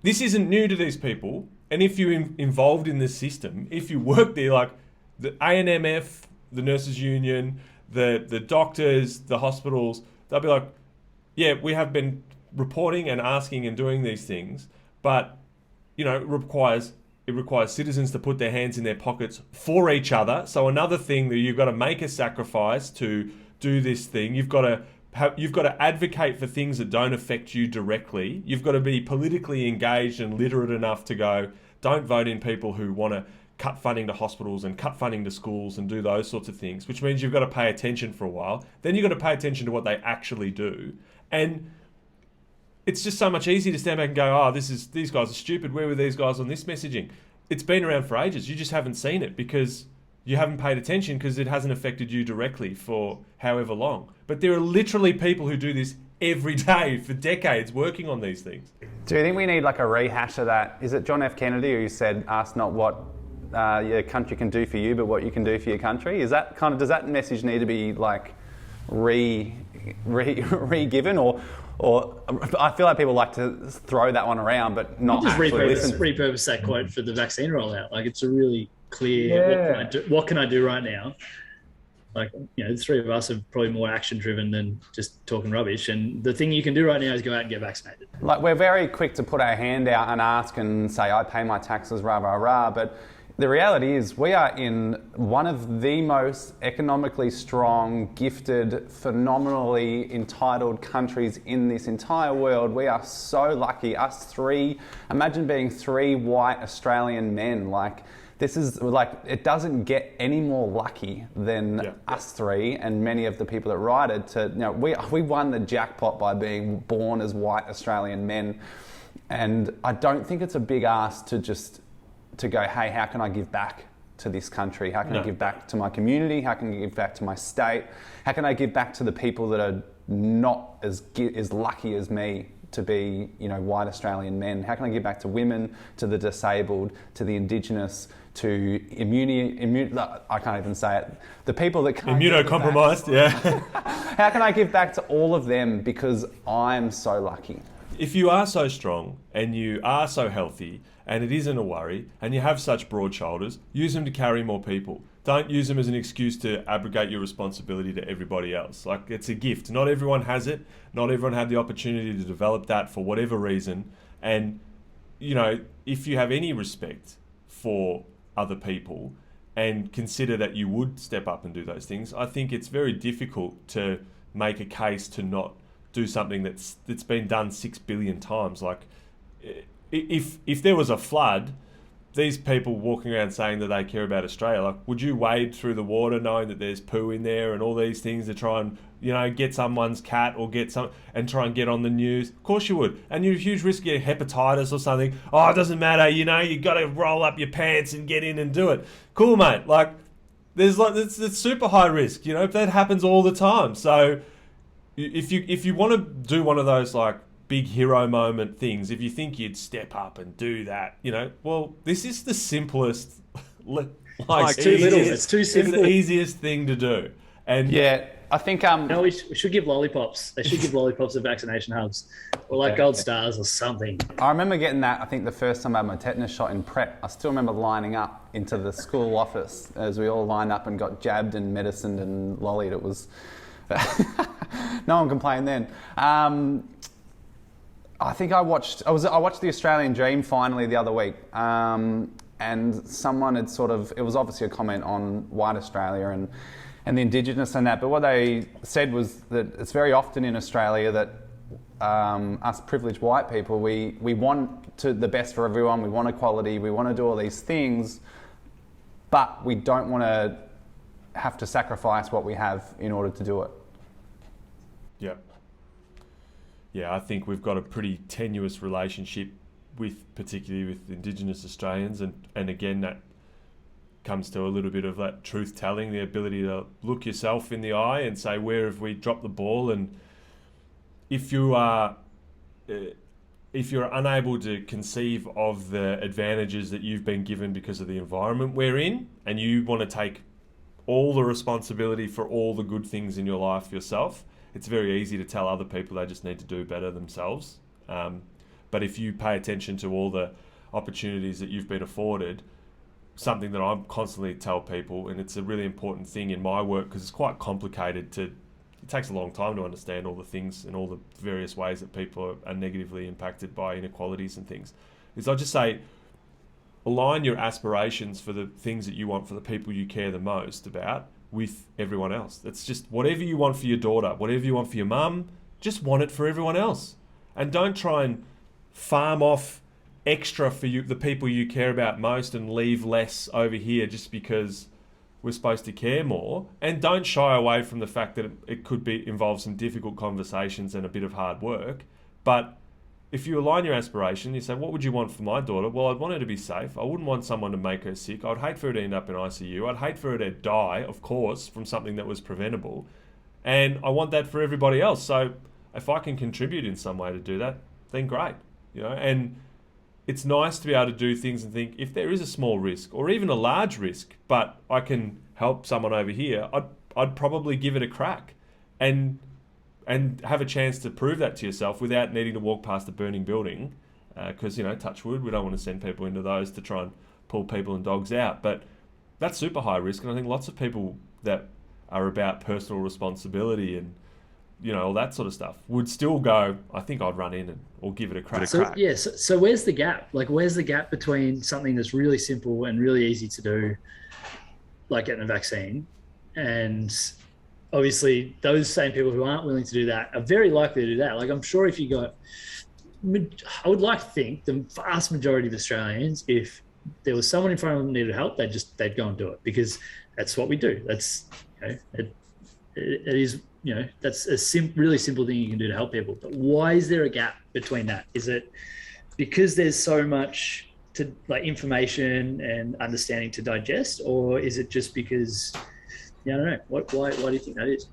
This isn't new to these people, and if you're involved in this system, if you work there, like the ANMF, the nurses union, the doctors, the hospitals, they'll be like, yeah, we have been reporting and asking and doing these things, but you know, it requires citizens to put their hands in their pockets for each other. So another thing that you've got to make a sacrifice to do this thing. You've got to advocate for things that don't affect you directly. You've got to be politically engaged and literate enough to go, don't vote in people who want to cut funding to hospitals and cut funding to schools and do those sorts of things, which means you've got to pay attention for a while. Then you've got to pay attention to what they actually do. And it's just so much easier to stand back and go, these guys are stupid. Where were these guys on this messaging? It's been around for ages. You just haven't seen it because you haven't paid attention because it hasn't affected you directly for however long. But there are literally people who do this every day for decades working on these things. Do you think we need like a rehash of that? Is it John F. Kennedy who said, ask not what your country can do for you, but what you can do for your country? Is that does that message need to be like re-given or I feel like people like to throw that one around, but not just actually listen. repurpose that quote for the vaccine rollout. Like, it's a really clear, what can I do right now? Like, you know, the three of us are probably more action driven than just talking rubbish. And the thing you can do right now is go out and get vaccinated. Like, we're very quick to put our hand out and ask and say, I pay my taxes, rah, rah, rah. But the reality is we are in one of the most economically strong, gifted, phenomenally entitled countries in this entire world. We are so lucky. Us three, imagine being three white Australian men. Like, this is like, it doesn't get any more lucky than us three and many of the people that ride it. We won the jackpot by being born as white Australian men. And I don't think it's a big ask to go, hey, how can I give back to this country? How can I give back to my community? How can I give back to my state? How can I give back to the people that are not as lucky as me to be, you know, white Australian men? How can I give back to women, to the disabled, to the Indigenous, to I can't even say it. The people that can't immunocompromised, How can I give back to all of them because I'm so lucky? If you are so strong and you are so healthy and it isn't a worry and you have such broad shoulders, use them to carry more people. Don't use them as an excuse to abrogate your responsibility to everybody else. Like, it's a gift. Not everyone has it. Not everyone had the opportunity to develop that for whatever reason. And if you have any respect for other people and consider that you would step up and do those things, I think it's very difficult to make a case to not do something that's been done 6 billion times. Like, if there was a flood, these people walking around saying that they care about Australia, like, would you wade through the water knowing that there's poo in there and all these things to try and, get someone's cat or and try and get on the news? Of course you would. And you're a huge risk of getting hepatitis or something. Oh, it doesn't matter, you got to roll up your pants and get in and do it. Cool, mate. Like, it's super high risk, that happens all the time. So if you want to do one of those, like, big hero moment things, if you think you'd step up and do that, well, this is the simplest, it's too little. It's too simple. It's the easiest thing to do. And yeah, I think we should give lollipops. They should give lollipops at vaccination hubs, or like gold stars or something. I remember getting that. I think the first time I had my tetanus shot in prep, I still remember lining up into the school office as we all lined up and got jabbed and medicined and lollied. It was no one complained then. I think I watched the Australian Dream finally the other week, and someone had it was obviously a comment on white Australia and the Indigenous and that, but what they said was that it's very often in Australia that us privileged white people, we want the best for everyone, we want equality, we want to do all these things, but we don't want to have to sacrifice what we have in order to do it. Yeah. Yeah, I think we've got a pretty tenuous relationship particularly with Indigenous Australians, and again, that comes to a little bit of that truth-telling, the ability to look yourself in the eye and say, where have we dropped the ball? And if you're unable to conceive of the advantages that you've been given because of the environment we're in, and you want to take all the responsibility for all the good things in your life yourself, it's very easy to tell other people they just need to do better themselves. But if you pay attention to all the opportunities that you've been afforded, something that I constantly tell people, and it's a really important thing in my work because it's quite complicated it takes a long time to understand all the things and all the various ways that people are negatively impacted by inequalities and things, is I just say, align your aspirations for the things that you want for the people you care the most about with everyone else. It's just whatever you want for your daughter, whatever you want for your mum, just want it for everyone else. And don't try and farm off extra for the people you care about most and leave less over here just because we're supposed to care more. And don't shy away from the fact that it could involve some difficult conversations and a bit of hard work. But if you align your aspiration, you say, what would you want for my daughter? Well, I'd want her to be safe. I wouldn't want someone to make her sick. I'd hate for her to end up in ICU. I'd hate for her to die, of course, from something that was preventable. And I want that for everybody else. So if I can contribute in some way to do that, then great. And it's nice to be able to do things and think, if there is a small risk or even a large risk, but I can help someone over here, I'd probably give it a crack and have a chance to prove that to yourself without needing to walk past a burning building. Because, touch wood, we don't want to send people into those to try and pull people and dogs out. But that's super high risk. And I think lots of people that are about personal responsibility and, all that sort of stuff would still go, I think I'd run in or give it a crack. So where's the gap? Like, where's the gap between something that's really simple and really easy to do, like getting a vaccine, and obviously those same people who aren't willing to do that are very likely to do that. Like, I'm sure if you got, I would like to think the vast majority of Australians, if there was someone in front of them who needed help, they'd go and do it, because that's what we do. That's, it is, that's a really simple thing you can do to help people. But why is there a gap between that? Is it because there's so much to information and understanding to digest, or is it just because, I don't know, why do you think that is?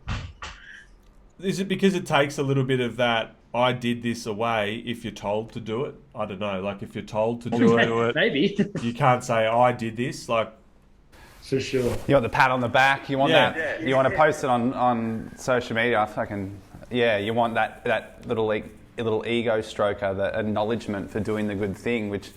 Is it because it takes a little bit of that I did this away if you're told to do it? I don't know. Like, if you're told to do it, maybe you can't say I did this. Like, for sure. You want the pat on the back. You want that. You want to post it on social media. You want that little ego stroker, the acknowledgement for doing the good thing, which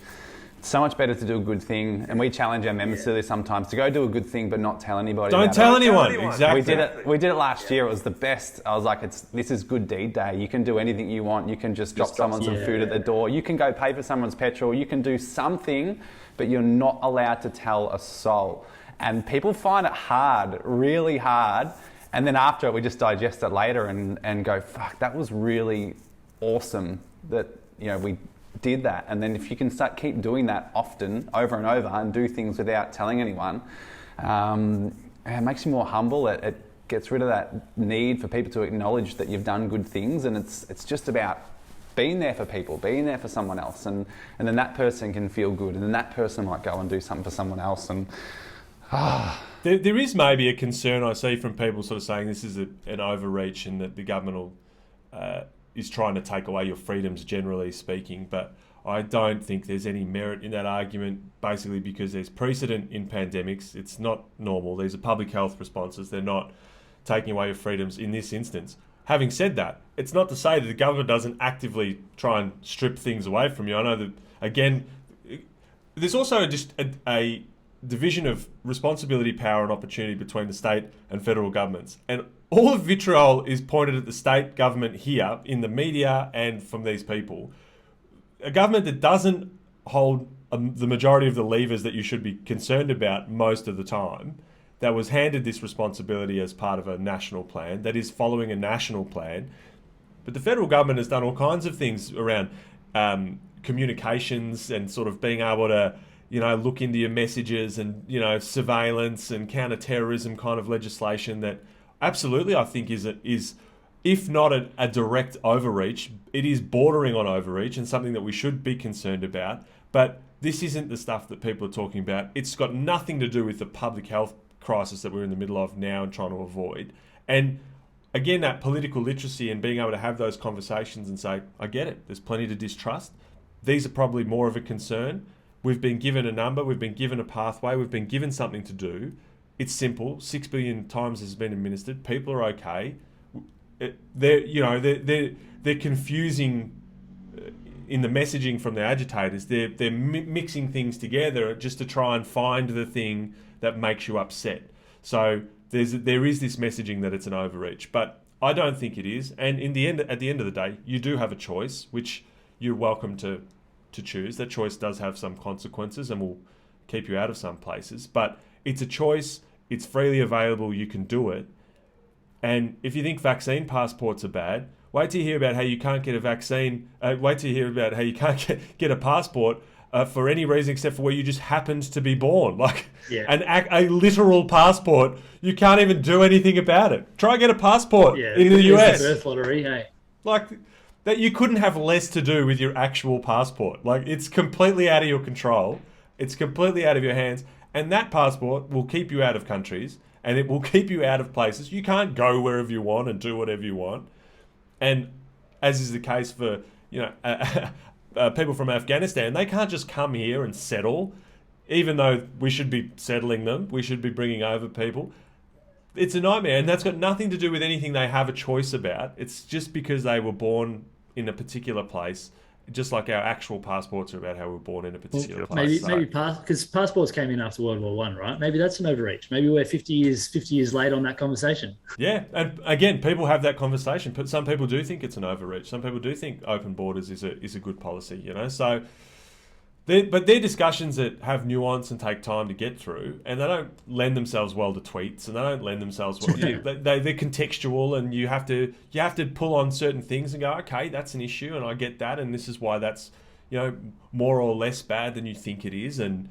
so much better to do a good thing, and we challenge our members to this sometimes, to go do a good thing but not tell anybody. Don't tell anyone. Exactly. We did it last year. It was the best. I was like, this is good deed day. You can do anything you want. You can just drop someone some food at the door. You can go pay for someone's petrol. You can do something, but you're not allowed to tell a soul. And people find it hard, really hard. And then after it, we just digest it later and go, fuck, that was really awesome that, we did that. And then if you can keep doing that often, over and over, and do things without telling anyone, it makes you more humble. It gets rid of that need for people to acknowledge that you've done good things, and it's just about being there for people, being there for someone else, and then that person can feel good, and then that person might go and do something for someone else. And there is maybe a concern I see from people sort of saying this is an overreach, and that the government is trying to take away your freedoms, generally speaking. But I don't think there's any merit in that argument, basically because there's precedent in pandemics. It's not normal. These are public health responses. They're not taking away your freedoms in this instance. Having said that, it's not to say that the government doesn't actively try and strip things away from you. I know that, again, there's also just a division of responsibility, power and opportunity between the state and federal governments. And all of vitriol is pointed at the state government here in the media and from these people. A government that doesn't hold the majority of the levers that you should be concerned about most of the time, that was handed this responsibility as part of a national plan, that is following a national plan. But the federal government has done all kinds of things around communications and sort of being able to look into your messages and, surveillance and counter-terrorism kind of legislation that absolutely I think is if not a direct overreach, it is bordering on overreach and something that we should be concerned about. But this isn't the stuff that people are talking about. It's got nothing to do with the public health crisis that we're in the middle of now and trying to avoid. And again, that political literacy and being able to have those conversations and say, I get it, there's plenty to distrust. These are probably more of a concern. We've been given a number, we've been given a pathway, we've been given something to do. It's simple. 6 billion times has been administered. People are okay. They're confusing in the messaging from the agitators. They're mixing things together just to try and find the thing that makes you upset. So there is this messaging that it's an overreach, but I don't think it is. And at the end of the day, you do have a choice, which you're welcome to choose. That choice does have some consequences and will keep you out of some places, but it's a choice. It's freely available. You can do it. And if you think vaccine passports are bad, wait till you hear about how you can't get a vaccine. Wait till you hear about how you can't get a passport for any reason except for where you just happened to be born. Like a literal passport, you can't even do anything about it. Try and get a passport in the US. Birth lottery, hey. Like that, you couldn't have less to do with your actual passport. Like it's completely out of your control. It's completely out of your hands. And that passport will keep you out of countries and it will keep you out of places. You can't go wherever you want and do whatever you want. And as is the case for, people from Afghanistan, they can't just come here and settle, even though we should be settling them. We should be bringing over people. It's a nightmare. And that's got nothing to do with anything they have a choice about. It's just because they were born in a particular place. Just like our actual passports are about how we were born in a particular place. Maybe because passports came in after World War I, right? Maybe that's an overreach. Maybe we're 50 years late on that conversation. Yeah, and again, people have that conversation. But some people do think it's an overreach. Some people do think open borders is a good policy. So, but they're discussions that have nuance and take time to get through, and they don't lend themselves well to tweets, and they don't lend themselves well. They're contextual, and you have to pull on certain things and go, okay, that's an issue, and I get that, and this is why that's more or less bad than you think it is, and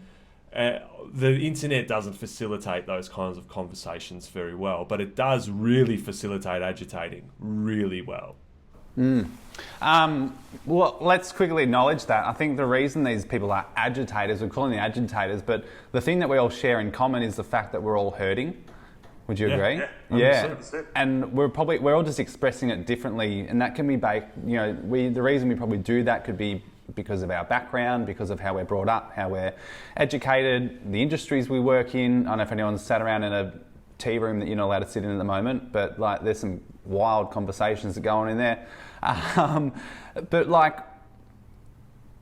the internet doesn't facilitate those kinds of conversations very well, but it does really facilitate agitating really well. Well, let's quickly acknowledge that. I think the reason these people are agitators, we're calling them agitators, but the thing that we all share in common is the fact that we're all hurting. Would you agree? Yeah. And we're all just expressing it differently, and that can be the reason we probably do that could be because of our background, because of how we're brought up, how we're educated, the industries we work in. I don't know if anyone's sat around in a tea room that you're not allowed to sit in at the moment, but there's some wild conversations that go on in there. But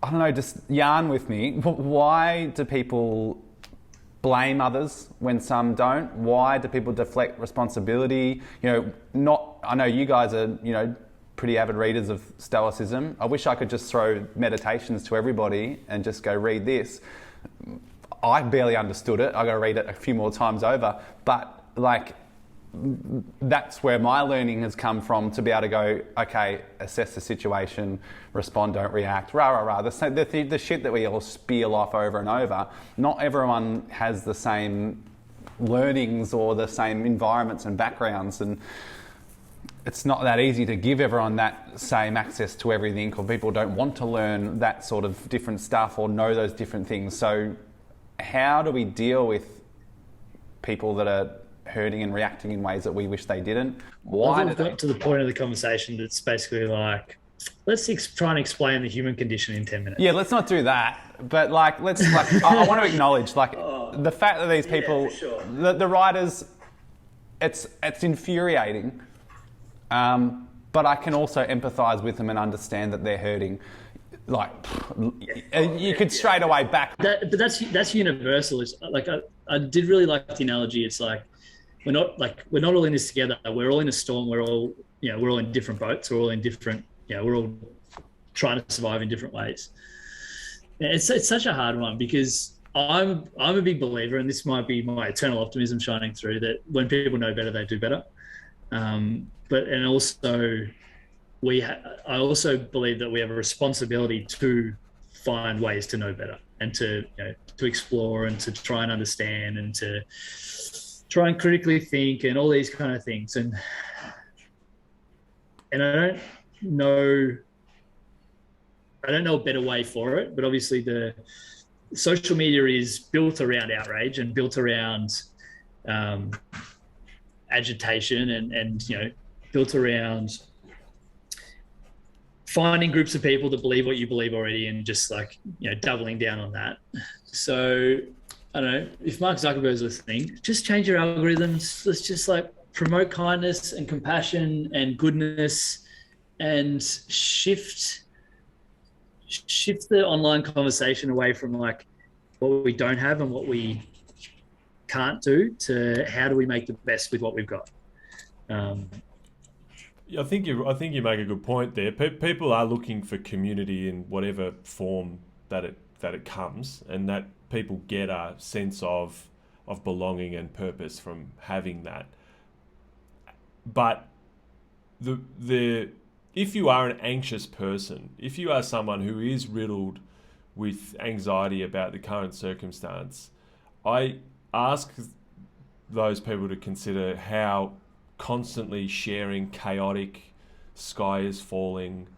I don't know, just yarn with me. Why do people blame others when some don't? Why do people deflect responsibility? I know you guys are, pretty avid readers of Stoicism. I wish I could just throw meditations to everybody and just go read this. I barely understood it. I got to read it a few more times over. But that's where my learning has come from, to be able to go, okay, assess the situation, respond, don't react, the shit that we all spiel off over and over. Not everyone has the same learnings or the same environments and backgrounds, and it's not that easy to give everyone that same access to everything, or people don't want to learn that sort of different stuff or know those different things. So how do we deal with people that are hurting and reacting in ways that we wish they didn't? Why I've got to the point of the conversation that's basically like, let's try and explain the human condition in 10 minutes. Yeah, let's not do that. But I want to acknowledge the fact that these people, sure. the writers, it's infuriating. But I can also empathise with them and understand that they're hurting. You could straight away back. But that's universal. It's I did really like the analogy. It's like we're not all in this together. We're all in a storm. We're all in different boats. We're all in different. We're all trying to survive in different ways. It's such a hard one, because I'm a big believer, and this might be my eternal optimism shining through, that when people know better, they do better. I also believe that we have a responsibility to find ways to know better, and to explore, and to try and understand, and to try and critically think, and all these kind of things. And I don't know a better way for it, but obviously the social media is built around outrage and built around agitation, and built around finding groups of people that believe what you believe already, and just doubling down on that. So I don't know, if Mark Zuckerberg's listening, just change your algorithms. Let's just promote kindness and compassion and goodness, and shift the online conversation away from what we don't have and what we can't do, to how do we make the best with what we've got. I think you make a good point there. People are looking for community in whatever form that it comes, and that people get a sense of belonging and purpose from having that. But if you are an anxious person, if you are someone who is riddled with anxiety about the current circumstance, I ask those people to consider how constantly sharing chaotic, sky is falling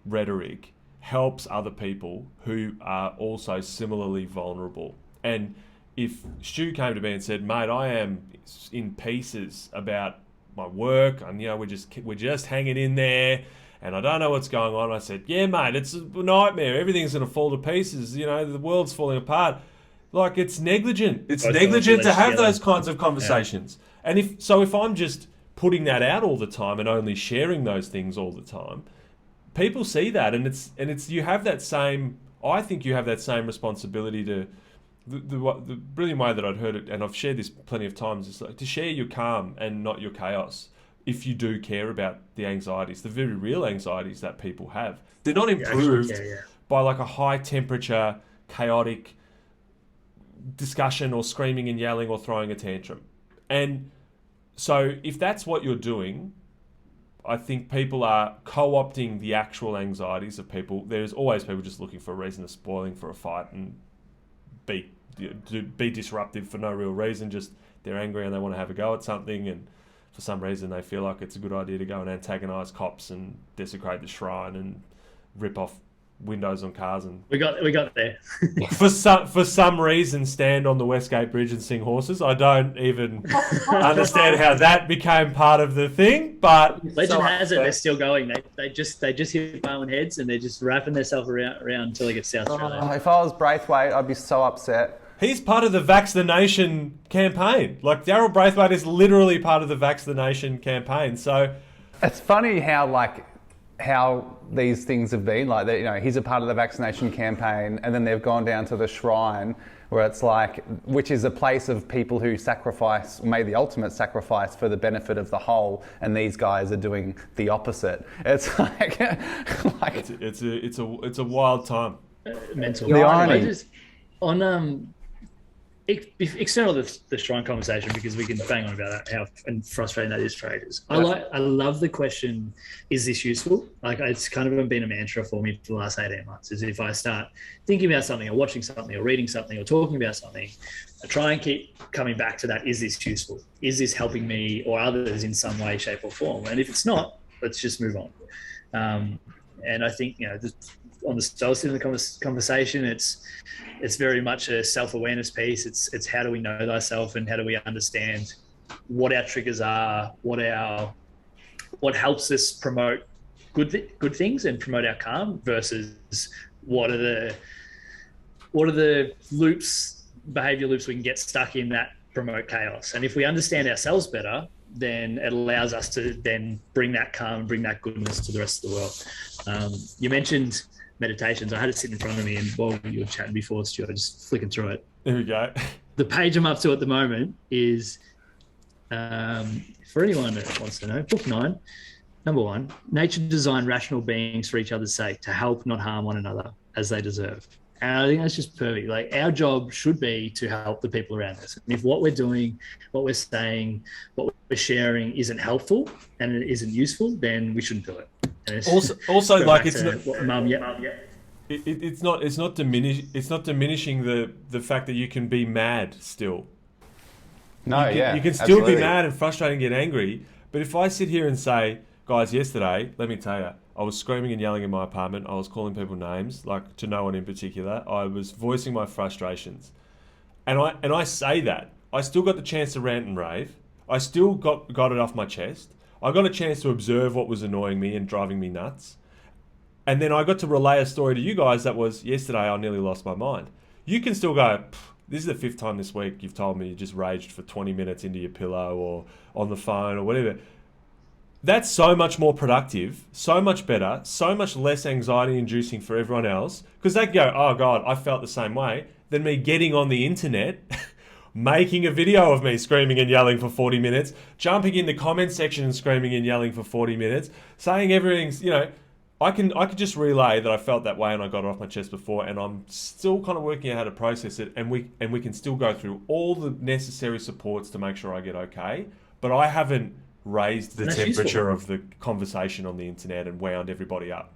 rhetoric helps other people who are also similarly vulnerable. And if Stu came to me and said, mate, I am in pieces about my work, and we're just hanging in there, and I don't know what's going on, I said, yeah, mate, it's a nightmare, everything's going to fall to pieces, the world's falling apart. It's negligent. It's negligent to have those kinds of conversations. Yeah. And if I'm just putting that out all the time and only sharing those things all the time, people see that, and it's you have that same. I think you have that same responsibility to the brilliant way that I'd heard it, and I've shared this plenty of times. Is to share your calm and not your chaos. If you do care about the anxieties, the very real anxieties that people have, they're not improved by a high temperature, chaotic discussion, or screaming and yelling, or throwing a tantrum. And so if that's what you're doing, I think people are co-opting the actual anxieties of people. There's always people just looking for a reason to spoiling for a fight and be disruptive for no real reason. Just they're angry and they want to have a go at something, and for some reason they feel like it's a good idea to go and antagonise cops and desecrate the shrine and rip off windows on cars, and we got there. for some reason stand on the Westgate Bridge and sing horses. I don't even understand how that became part of the thing, but legend has it they're still going. They just hit Bowen Heads, and they're just wrapping themselves around until they get South Australia. If I was Braithwaite, I'd be so upset. He's part of the Vaccination Campaign. Daryl Braithwaite is literally part of the Vaccination Campaign. So it's funny how how these things have been. Like, you know, he's a part of the vaccination campaign, and then they've gone down to the shrine, where it's like, which is a place of people who made the ultimate sacrifice for the benefit of the whole, and these guys are doing the opposite. It's like, it's a wild time. Mental. The irony. External the shrine conversation, because we can bang on about that, how frustrating that is for traders. I love the question, is this useful? Like, it's kind of been a mantra for me for the last 18 months, is if I start thinking about something or watching something or reading something or talking about something, I try and keep coming back to that. Is this useful? Is this helping me or others in some way, shape or form? And if it's not, let's just move on. And I think, you know, on the stoic in the conversation, it's very much a self-awareness piece. It's how do we know thyself, and how do we understand what our triggers are, what helps us promote good things and promote our calm, versus what are the behavior loops we can get stuck in that promote chaos. And if we understand ourselves better, then it allows us to then bring that calm, bring that goodness to the rest of the world. You mentioned meditations. I had it sitting in front of me, and while you were chatting before, Stuart, I just flicking through it. There we go. The page I'm up to at the moment is, for anyone that wants to know, book 9, number 1, nature designed rational beings for each other's sake, to help, not harm one another as they deserve. And I think that's just perfect. Like, our job should be to help the people around us. And if what we're doing, what we're saying, what we're sharing isn't helpful and it isn't useful, then we shouldn't do it. Also, like, it's not diminishing the fact that you can be mad still. You can still absolutely be mad and frustrated and get angry. But if I sit here and say, guys, yesterday, let me tell you, I was screaming and yelling in my apartment. I was calling people names, like to no one in particular. I was voicing my frustrations, and I say that I still got the chance to rant and rave. I still got it off my chest. I got a chance to observe what was annoying me and driving me nuts. And then I got to relay a story to you guys that was, yesterday I nearly lost my mind. You can still go, this is the 5th time this week you've told me you just raged for 20 minutes into your pillow or on the phone or whatever. That's so much more productive, so much better, so much less anxiety inducing for everyone else. Because they can go, oh God, I felt the same way, than me getting on the internet making a video of me screaming and yelling for 40 minutes, jumping in the comment section and screaming and yelling for 40 minutes, saying everything's, you know, I could just relay that I felt that way and I got it off my chest before, and I'm still kind of working out how to process it, and we can still go through all the necessary supports to make sure I get okay, but I haven't raised the temperature of the conversation on the internet and wound everybody up.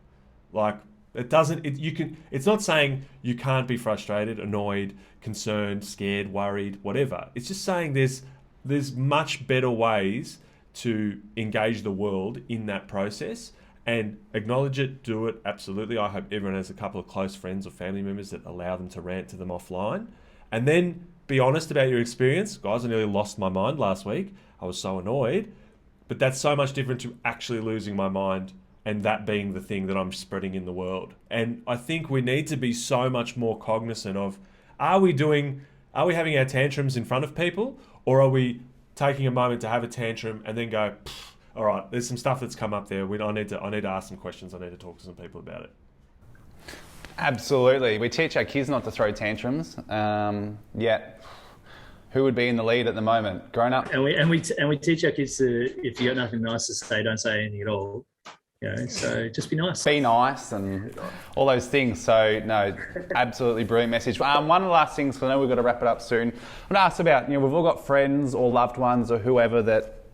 Like, it's not saying you can't be frustrated, annoyed, concerned, scared, worried, whatever. It's just saying there's much better ways to engage the world in that process and acknowledge it, do it, absolutely. I hope everyone has a couple of close friends or family members that allow them to rant to them offline. And then be honest about your experience. Guys, I nearly lost my mind last week. I was so annoyed. But that's so much different to actually losing my mind and that being the thing that I'm spreading in the world. And I think we need to be so much more cognizant of, are we having our tantrums in front of people, or are we taking a moment to have a tantrum and then go, all right, there's some stuff that's come up there. I need to ask some questions. I need to talk to some people about it. Absolutely. We teach our kids not to throw tantrums. Yet, who would be in the lead at the moment? Grown up. And we teach our kids to, if you got nothing nice to say, don't say anything at all. You know, so just be nice. Be nice and all those things. So, no, absolutely brilliant message. One of the last things, because I know we've got to wrap it up soon, I want to ask about, we've all got friends or loved ones or whoever that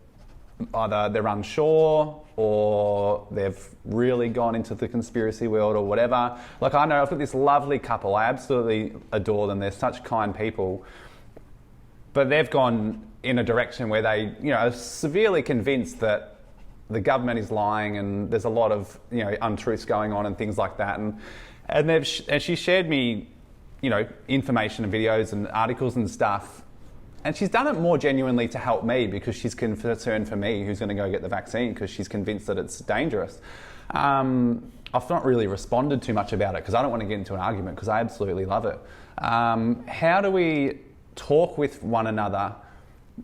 either they're unsure or they've really gone into the conspiracy world or whatever. Like, I know I've got this lovely couple. I absolutely adore them. They're such kind people. But they've gone in a direction where they, are severely convinced that the government is lying and there's a lot of, untruths going on and things like that. And she shared me, information and videos and articles and stuff. And she's done it more genuinely to help me because she's concerned for me who's going to go get the vaccine because she's convinced that it's dangerous. I've not really responded too much about it because I don't want to get into an argument because I absolutely love it. How do we talk with one another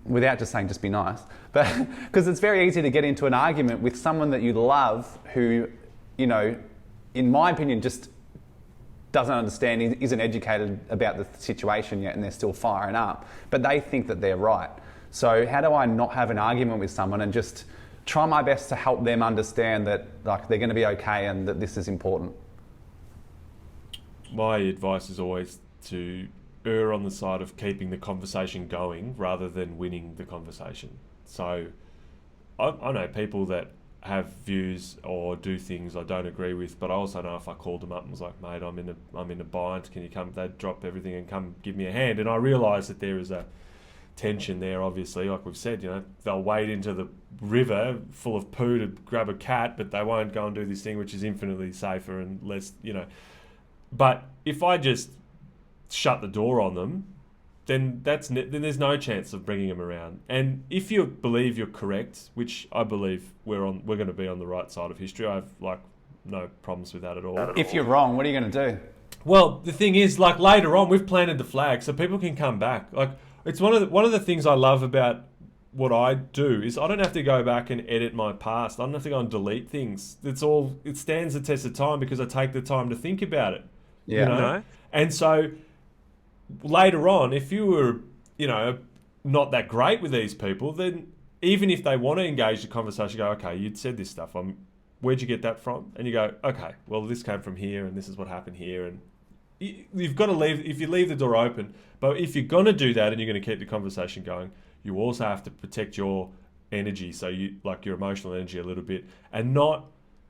without just saying just be nice, but because it's very easy to get into an argument with someone that you love who you know, in my opinion, just doesn't understand, isn't educated about the situation yet, and they're still firing up, but they think that they're right. So how do I not have an argument with someone and just try my best to help them understand that like they're going to be okay and that this is important? My advice is always to err on the side of keeping the conversation going rather than winning the conversation. So I know people that have views or do things I don't agree with, but I also know if I called them up and was like, mate, I'm in a bind, can you come? They'd drop everything and come give me a hand. And I realise that there is a tension there, obviously, like we've said, you know, they'll wade into the river full of poo to grab a cat, but they won't go and do this thing which is infinitely safer and less, you know. But if I just shut the door on them, then then there's no chance of bringing them around. And if you believe you're correct, which I believe we're going to be on the right side of history, I have like no problems with that at all. If you're wrong, what are you going to do? Well, the thing is, like later on, we've planted the flag so people can come back. Like it's one of the things I love about what I do is I don't have to go back and edit my past. I don't have to go and delete things. It stands the test of time because I take the time to think about it. Yeah. You know? And so later on, if you were, you know, not that great with these people, then even if they want to engage the conversation, go, okay, you'd said this stuff. Where'd you get that from? And you go, okay, well, this came from here and this is what happened here. And you've got to leave, if you leave the door open, but if you're going to do that and you're going to keep the conversation going, you also have to protect your energy. So you like your emotional energy a little bit and not,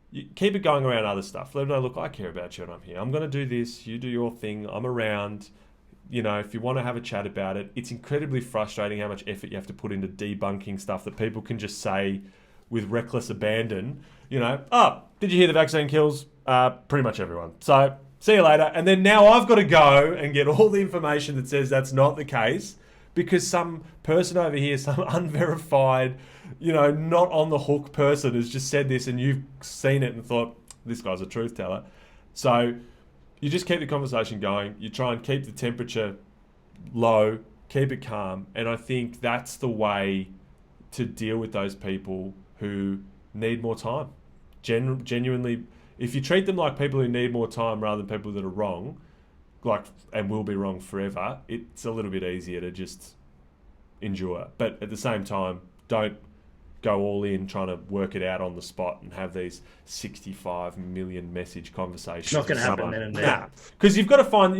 you keep it going around other stuff. Let them know, look, I care about you and I'm here. I'm going to do this. You do your thing. I'm around. You know, if you want to have a chat about it, it's incredibly frustrating how much effort you have to put into debunking stuff that people can just say with reckless abandon. You know, oh, did you hear the vaccine kills pretty much everyone? So see you later. And then now I've got to go and get all the information that says that's not the case because some person over here, some unverified, you know, not on the hook person has just said this and you've seen it and thought, this guy's a truth teller. So you just keep the conversation going. You try and keep the temperature low, keep it calm. And I think that's the way to deal with those people who need more time. Genuinely, if you treat them like people who need more time rather than people that are wrong, like and will be wrong forever, it's a little bit easier to just endure. But at the same time, don't go all in trying to work it out on the spot and have these 65 million message conversations. Not going to happen then and there. Because you've got to find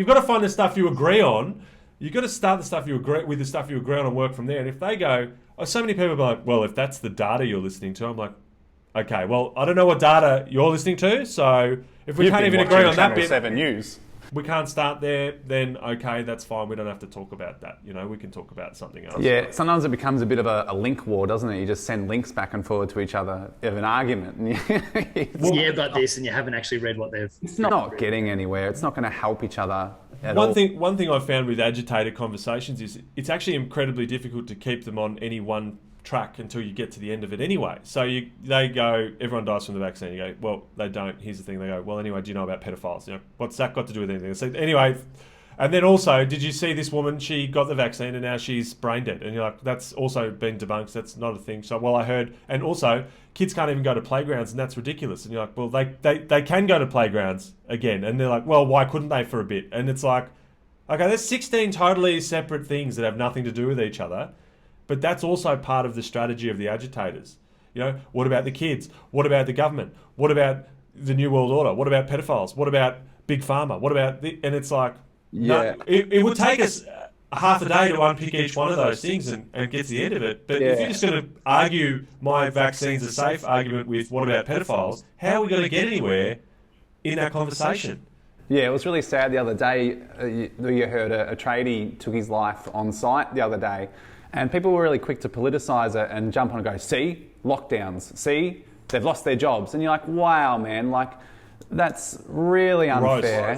the stuff you agree on. You've got to start the stuff you agree with, the stuff you agree on, and work from there. And if they go, so many people are like, well, if that's the data you're listening to, I'm like, okay, well, I don't know what data you're listening to, so if we can't even agree on that bit, 7 News. We can't start there, then okay, that's fine. We don't have to talk about that. You know, we can talk about something else. Yeah, sometimes it becomes a bit of a link war, doesn't it? You just send links back and forward to each other of an argument. Yeah, but this, and you haven't actually read what they've... It's not getting anywhere. It's not going to help each other at all. One One thing I've found with agitated conversations is it's actually incredibly difficult to keep them on any one track until you get to the end of it anyway. So they go, everyone dies from the vaccine. You go, well, they don't. Here's the thing. They go, well, anyway, do you know about pedophiles? You know, what's that got to do with anything? So anyway, and then also, did you see this woman? She got the vaccine and now she's brain dead. And you're like, that's also been debunked. That's not a thing. So, well, I heard, and also, kids can't even go to playgrounds, and that's ridiculous. And you're like, well, they can go to playgrounds again. And they're like, well, why couldn't they for a bit? And it's like, okay, there's 16 totally separate things that have nothing to do with each other. But that's also part of the strategy of the agitators. You know, what about the kids? What about the government? What about the New World Order? What about pedophiles? What about Big Pharma? What about and it's like, yeah, no, it would take us half a day to unpick each one of those things and get to the end of it. But if you're just going to argue my vaccines are safe argument with what about pedophiles, how are we going to get anywhere in that conversation? Yeah, it was really sad the other day. You heard a tradie took his life on site the other day. And people were really quick to politicise it and jump on and go, see, lockdowns, see, they've lost their jobs. And you're like, wow, man, like, that's really unfair.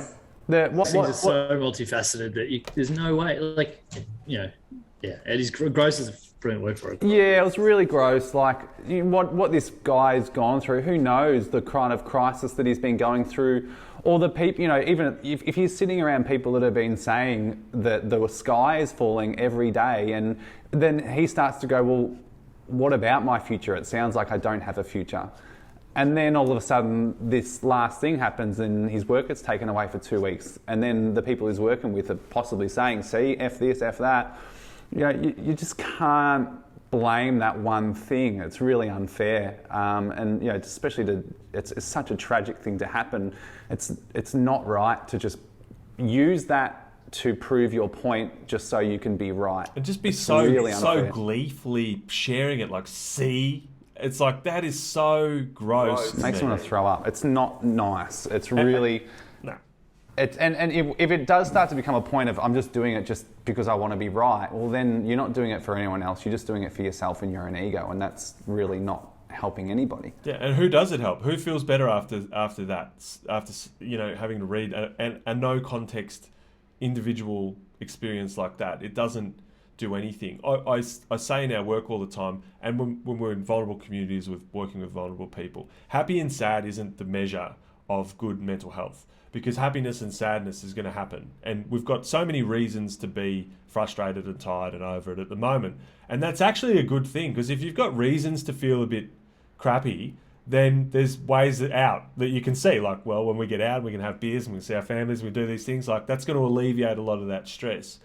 Things are so multifaceted that there's no way, like, you know, yeah, it is gross as a brilliant word for it. Yeah, it was really gross. Like, what this guy's gone through, who knows the kind of crisis that he's been going through. Or the people, you know, even if he's sitting around people that have been saying that the sky is falling every day, and then he starts to go, well, what about my future? It sounds like I don't have a future. And then all of a sudden, this last thing happens and his work gets taken away for 2 weeks. And then the people he's working with are possibly saying, see, F this, F that. You know, you just can't blame that one thing. It's really unfair. And, you know, especially it's such a tragic thing to happen. It's not right to just use that to prove your point just so you can be right. And just be it's so really so gleefully sharing it, like, see? It's like, that is so gross. It makes me want to throw up. It's not nice. It's really... No. And if it does start to become a point of, I'm just doing it just because I want to be right, well, then you're not doing it for anyone else. You're just doing it for yourself and your own ego, and that's really not helping anybody. Yeah, and who does it help? Who feels better after that? After, you know, having to read a no context individual experience like that, it doesn't do anything. I say in our work all the time, and when we're in vulnerable communities with working with vulnerable people, happy and sad isn't the measure of good mental health, because happiness and sadness is going to happen, and we've got so many reasons to be frustrated and tired and over it at the moment, and that's actually a good thing, because if you've got reasons to feel a bit crappy, then there's ways out that you can see, like, well, when we get out, we can have beers and we can see our families, we do these things, like, that's going to alleviate a lot of that stress.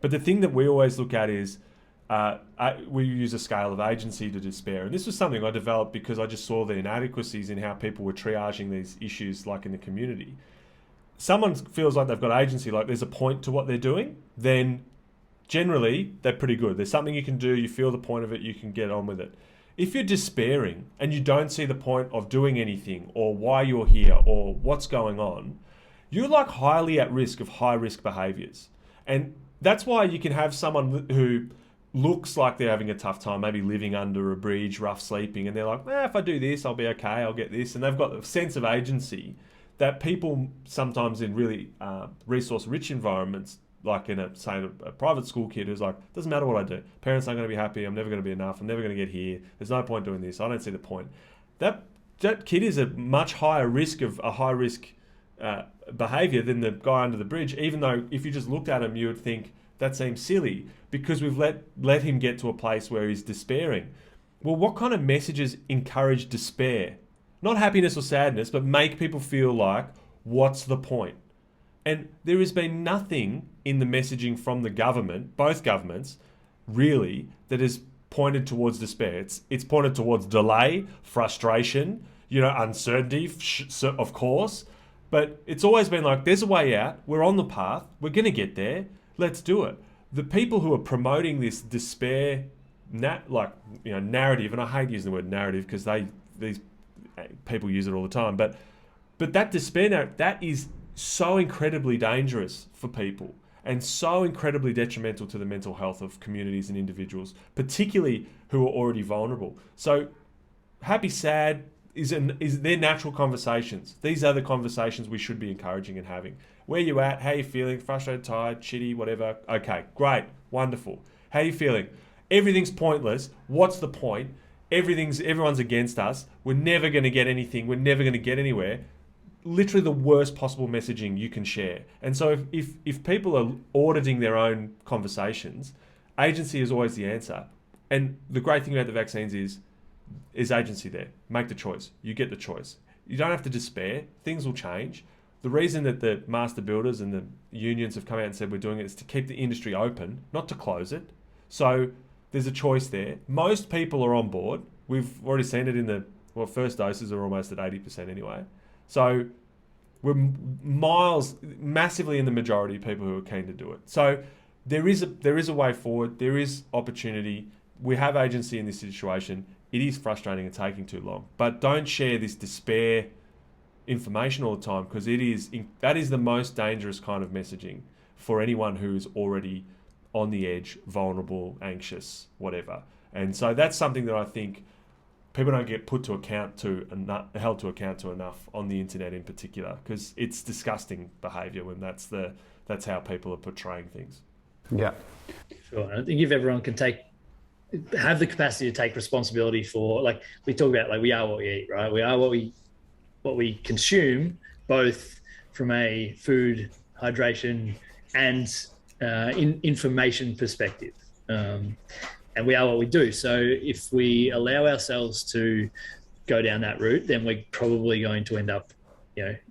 But the thing that we always look at is we use a scale of agency to despair. And this was something I developed because I just saw the inadequacies in how people were triaging these issues, like in the community. Someone feels like they've got agency, like there's a point to what they're doing, then generally they're pretty good. There's something you can do, you feel the point of it, you can get on with it. If you're despairing and you don't see the point of doing anything or why you're here or what's going on, you're like highly at risk of high risk behaviors. And that's why you can have someone who looks like they're having a tough time, maybe living under a bridge, rough sleeping, and they're like, if I do this, I'll be okay, I'll get this. And they've got a sense of agency that people sometimes in really resource-rich environments, like in a private school kid who's like, doesn't matter what I do. Parents aren't going to be happy. I'm never going to be enough. I'm never going to get here. There's no point doing this. I don't see the point. That kid is a much higher risk of a high-risk behavior than the guy under the bridge, even though if you just looked at him, you would think that seems silly because we've let him get to a place where he's despairing. Well, what kind of messages encourage despair? Not happiness or sadness, but make people feel like, what's the point? And there has been nothing in the messaging from the government, both governments, really, that has pointed towards despair. It's pointed towards delay, frustration, uncertainty, of course. But it's always been like, there's a way out. We're on the path. We're going to get there. Let's do it. The people who are promoting this despair, narrative, and I hate using the word narrative because these people use it all the time, but that despair narrative, that is so incredibly dangerous for people and so incredibly detrimental to the mental health of communities and individuals, particularly who are already vulnerable. So happy, sad is their natural conversations. These are the conversations we should be encouraging and having. Where you at? How you feeling? Frustrated, tired, shitty, whatever. Okay, great, wonderful. How you feeling? Everything's pointless. What's the point? Everyone's against us. We're never going to get anything. We're never going to get anywhere. Literally the worst possible messaging you can share. And so if people are auditing their own conversations, agency is always the answer. And the great thing about the vaccines is agency there. Make the choice. You get the choice. You don't have to despair. Things will change. The reason that the master builders and the unions have come out and said we're doing it is to keep the industry open, not to close it. So there's a choice there. Most people are on board. We've already seen it first doses are almost at 80% anyway. So we're massively in the majority of people who are keen to do it. So there is a way forward. There is opportunity. We have agency in this situation. It is frustrating and taking too long. But don't share this despair information all the time, because that is the most dangerous kind of messaging for anyone who is already on the edge, vulnerable, anxious, whatever. And so that's something that I think people don't get held to account to enough on the internet in particular, because it's disgusting behaviour when that's how people are portraying things. Yeah. Sure. I think if everyone can have the capacity to take responsibility for, like we talk about, like we are what we eat, right? We are what we consume, both from a food, hydration, and information perspective. And we are what we do. So if we allow ourselves to go down that route, then we're probably going to end up,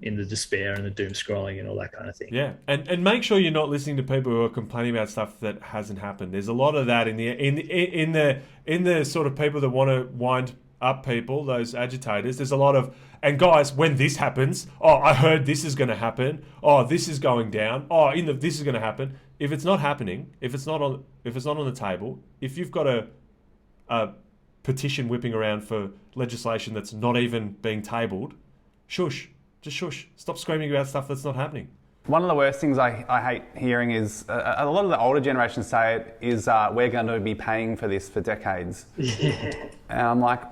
in the despair and the doom scrolling and all that kind of thing. Yeah, and make sure you're not listening to people who are complaining about stuff that hasn't happened. There's a lot of that in the sort of people that want to wind up people, those agitators. There's a lot of, and guys, when this happens, oh, I heard this is going to happen. Oh, this is going down. Oh, this is going to happen. If it's not happening, if it's not on the table, if you've got a petition whipping around for legislation that's not even being tabled, shush. Just shush. Stop screaming about stuff that's not happening. One of the worst things I hate hearing is a lot of the older generations say it is we're going to be paying for this for decades. Yeah. And I'm like,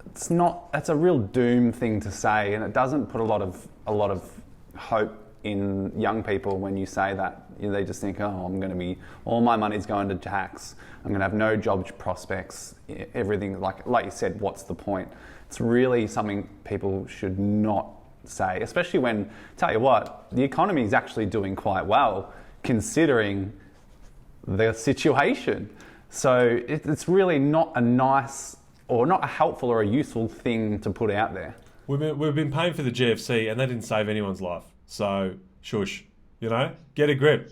it's not. That's a real doom thing to say, and it doesn't put a lot of hope in young people when you say that. They just think, all my money's going to tax. I'm going to have no job prospects. Everything, like you said, what's the point? It's really something people should not say, especially when, tell you what, the economy is actually doing quite well considering the situation. So it's really not a nice or not a helpful or a useful thing to put out there. We've been paying for the GFC and that didn't save anyone's life. So shush, get a grip.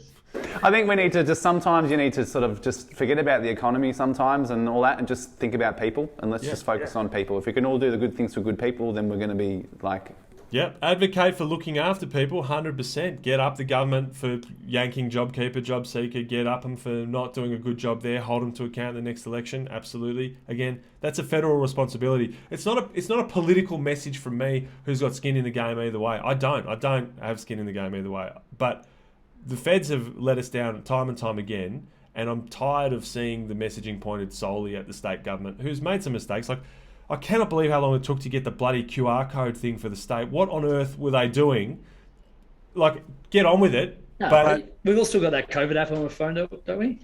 I think we need to sometimes you need to sort of just forget about the economy sometimes and all that and just think about people and let's just focus on people. If we can all do the good things for good people, then we're going to be like... Yep, advocate for looking after people, 100%. Get up the government for yanking JobKeeper, JobSeeker. Get up them for not doing a good job there. Hold them to account in the next election. Absolutely. Again, that's a federal responsibility. It's not a political message from me who's got skin in the game either way. I don't have skin in the game either way. But the feds have let us down time and time again, and I'm tired of seeing the messaging pointed solely at the state government, who's made some mistakes. Like, I cannot believe how long it took to get the bloody QR code thing for the state. What on earth were they doing? Like, get on with it. No, but we've all still got that COVID app on our phone, don't we?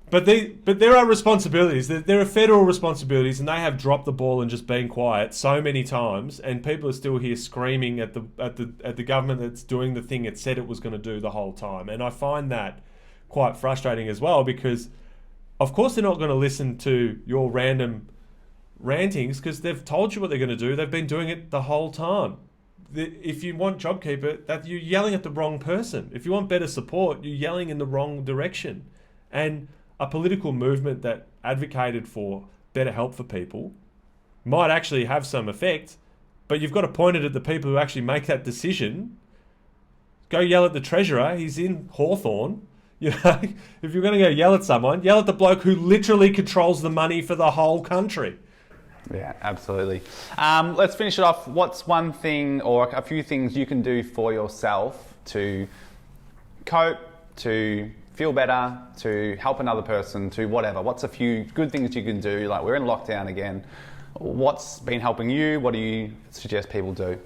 But there are responsibilities. There are federal responsibilities, and they have dropped the ball and just been quiet so many times. And people are still here screaming at the government that's doing the thing it said it was going to do the whole time. And I find that quite frustrating as well, because of course they're not going to listen to your random rantings because they've told you what they're going to do. They've been doing it the whole time. If you want JobKeeper, that you're yelling at the wrong person. If you want better support, you're yelling in the wrong direction. And a political movement that advocated for better help for people might actually have some effect, but you've got to point it at the people who actually make that decision. Go yell at the treasurer. He's in Hawthorne. If you're going to go yell at someone, yell at the bloke who literally controls the money for the whole country. Yeah, absolutely. Let's finish it off. What's one thing or a few things you can do for yourself to cope, to feel better, to help another person, to whatever? What's a few good things you can do? Like, we're in lockdown again. What's been helping you? What do you suggest people do?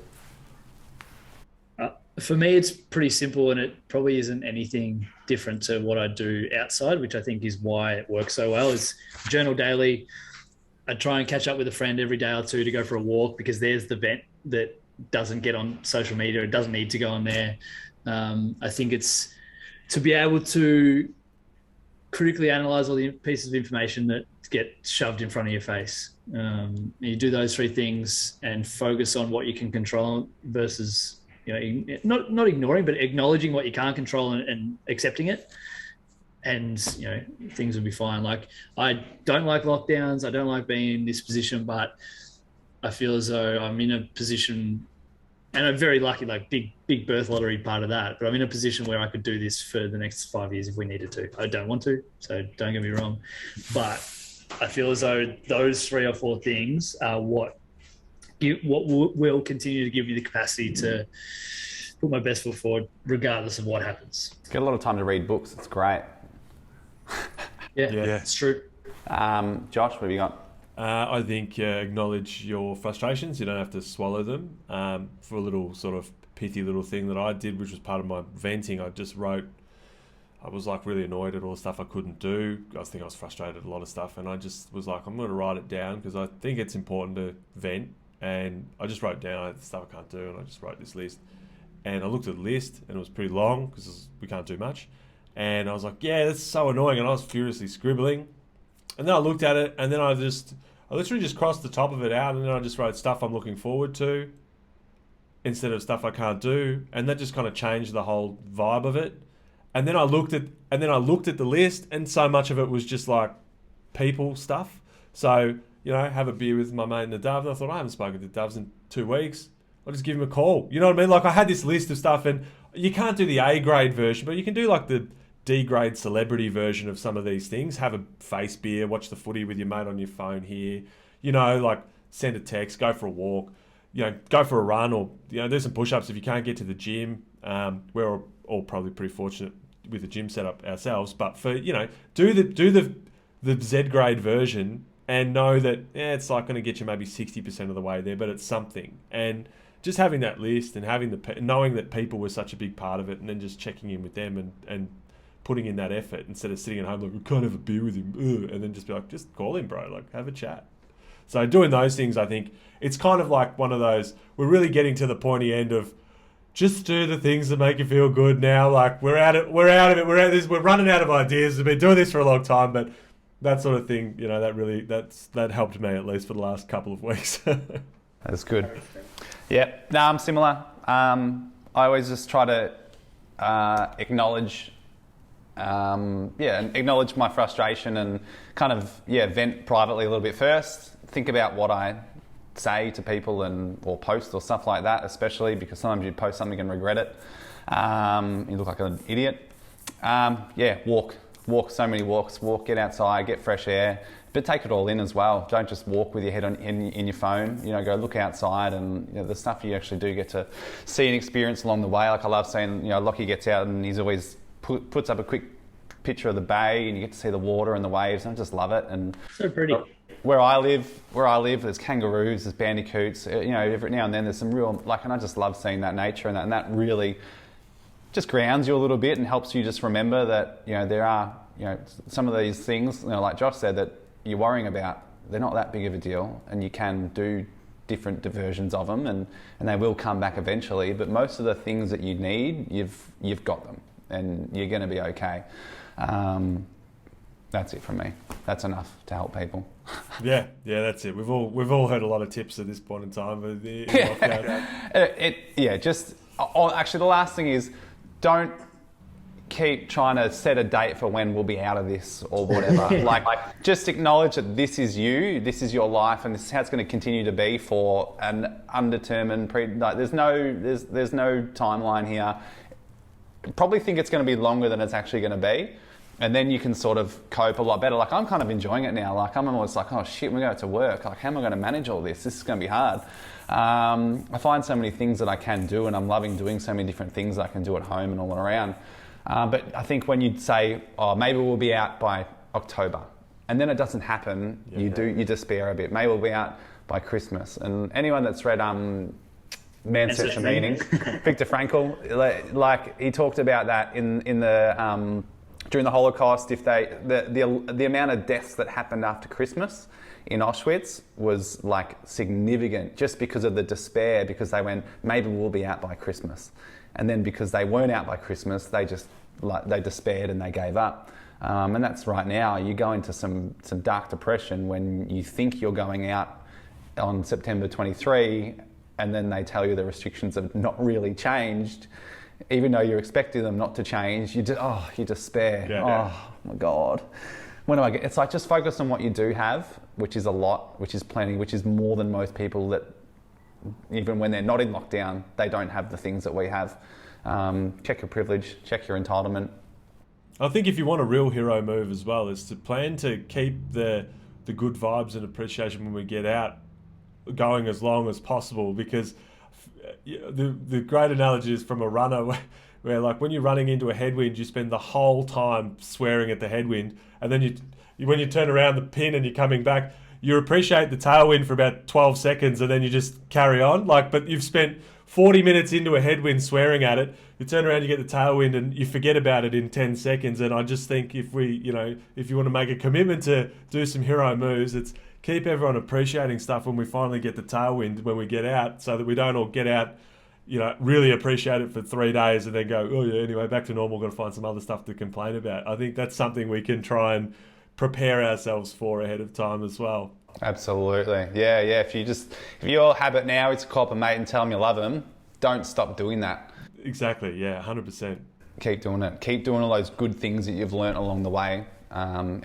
For me, it's pretty simple, and it probably isn't anything different to what I do outside, which I think is why it works so well. Is journal daily. I try and catch up with a friend every day or two to go for a walk, because there's the vent that doesn't get on social media. It doesn't need to go on there. I think it's to be able to critically analyze all the pieces of information that get shoved in front of your face. You do those three things and focus on what you can control versus, not ignoring, but acknowledging what you can't control and accepting it. And, things will be fine. Like, I don't like lockdowns. I don't like being in this position, but I feel as though I'm in a position, and I'm very lucky, like big birth lottery part of that, but I'm in a position where I could do this for the next 5 years if we needed to. I don't want to, so don't get me wrong. But I feel as though those 3 or 4 things are what will continue to give you the capacity to put my best foot forward, regardless of what happens. Get a lot of time to read books. It's great. Yeah, it's true. Josh, what have you got? I think acknowledge your frustrations. You don't have to swallow them. For a little sort of pithy little thing that I did, which was part of my venting, I just wrote, I was like really annoyed at all the stuff I couldn't do. I was frustrated at a lot of stuff, and I just was like, I'm going to write it down because I think it's important to vent. And I just wrote down the stuff I can't do, and I just wrote this list. And I looked at the list, and it was pretty long because we can't do much. And I was like, yeah, that's so annoying. And I was furiously scribbling. And then I looked at it, and then I I literally just crossed the top of it out, and then I just wrote stuff I'm looking forward to instead of stuff I can't do, and that just kind of changed the whole vibe of it. And then I looked at the list, and so much of it was just like people stuff. So, have a beer with my mate in the Dove, and I thought, I haven't spoken to Doves in 2 weeks. I'll just give him a call. You know what I mean? Like, I had this list of stuff, and you can't do the A grade version, but you can do like the D grade celebrity version of some of these things. Have a face beer, watch the footy with your mate on your phone here. Like send a text, go for a walk. Go for a run, or do some push-ups if you can't get to the gym. We're all probably pretty fortunate with the gym set up ourselves, but for do the Z grade version and know that it's like going to get you maybe 60% of the way there, but it's something. And just having that list and having knowing that people were such a big part of it, and then just checking in with them and putting in that effort instead of sitting at home like, we can't have a beer with him, and then just be like, just call him, bro, like have a chat. So doing those things, I think it's kind of like one of those, we're really getting to the pointy end of just do the things that make you feel good now. Like we're out of it. We're running out of ideas. We've been doing this for a long time, but that sort of thing, that helped me at least for the last couple of weeks. That's good. Yeah, no, I'm similar. I always just try to acknowledge my frustration and kind of vent privately a little bit first. Think about what I say to people or post or stuff like that, especially because sometimes you post something and regret it. You look like an idiot. Walk so many walks. Get outside, get fresh air, but take it all in as well. Don't just walk with your head in your phone. Go look outside, and the stuff you actually do get to see and experience along the way. Like I love seeing, Lachy gets out and he's always puts up a quick picture of the bay, and you get to see the water and the waves, and I just love it. And so pretty. Where I live, there's kangaroos, there's bandicoots. Every now and then there's some real and I just love seeing that nature, and that really just grounds you a little bit and helps you just remember that there are some of these things like Josh said that you're worrying about. They're not that big of a deal, and you can do different versions of them, and they will come back eventually. But most of the things that you need, you've got them, and you're going to be okay. That's it from me. That's enough to help people. Yeah, that's it. We've all heard a lot of tips at this point in time. Actually, the last thing is, don't keep trying to set a date for when we'll be out of this or whatever. Just acknowledge that this is you, this is your life, and this is how it's going to continue to be for an undetermined. There's no timeline here. Probably think it's going to be longer than it's actually going to be. And then you can sort of cope a lot better. I'm kind of enjoying it now. I'm almost like, oh shit, we're going to work. How am I going to manage all this? This is going to be hard. I find so many things that I can do, and I'm loving doing so many different things that I can do at home and all around. But I think when you'd say, oh, maybe we'll be out by October, and then it doesn't happen, you despair a bit. Maybe we'll be out by Christmas. And anyone that's read Man's Search for Meaning, Viktor Frankl, he talked about that in the during the Holocaust. If the amount of deaths that happened after Christmas in Auschwitz was significant, just because of the despair, because they went, maybe we'll be out by Christmas, and then because they weren't out by Christmas, they just they despaired and they gave up. And that's right now. You go into some dark depression when you think you're going out on September 23, and then they tell you the restrictions have not really changed, even though you're expecting them not to change. You despair. Oh my God. When do I get? It's just focus on what you do have, which is a lot, which is plenty, which is more than most people that, even when they're not in lockdown, they don't have the things that we have. Check your privilege, check your entitlement. I think if you want a real hero move as well, is to plan to keep the good vibes and appreciation when we get out going as long as possible, because the great analogy is from a runner where when you're running into a headwind, you spend the whole time swearing at the headwind, and then when you turn around the pin and you're coming back, you appreciate the tailwind for about 12 seconds, and then you just carry on. But you've spent 40 minutes into a headwind swearing at it, you turn around, you get the tailwind, and you forget about it in 10 seconds. And I just think if you want to make a commitment to do some hero moves, it's keep everyone appreciating stuff when we finally get the tailwind when we get out, so that we don't all get out, really appreciate it for 3 days and then go, oh yeah, anyway, back to normal, got to find some other stuff to complain about. I think that's something we can try and prepare ourselves for ahead of time as well. Absolutely. Yeah. If your habit now is to call up a mate and tell them you love them, don't stop doing that. Exactly. Yeah, 100%. Keep doing it. Keep doing all those good things that you've learnt along the way,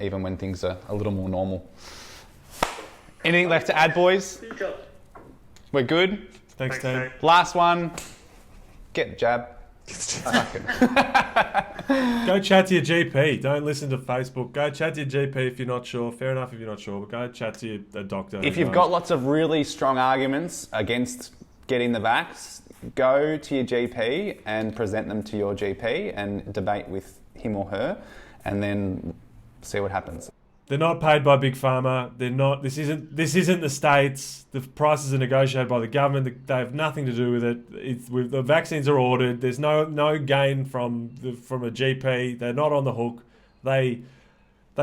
even when things are a little more normal. Anything left to add, boys? We're good? Thanks, team. Last one. Get the jab. Go chat to your GP. Don't listen to Facebook. Go chat to your GP if you're not sure. Fair enough if you're not sure, but go chat to a doctor. If you've got lots of really strong arguments against getting the vax, go to your GP and present them to your GP and debate with him or her, and then see what happens. They're not paid by Big Pharma. They're not. This isn't the States. The prices are negotiated by the government. They have nothing to do with it. The vaccines are ordered. There's no gain from a GP. They're not on the hook. They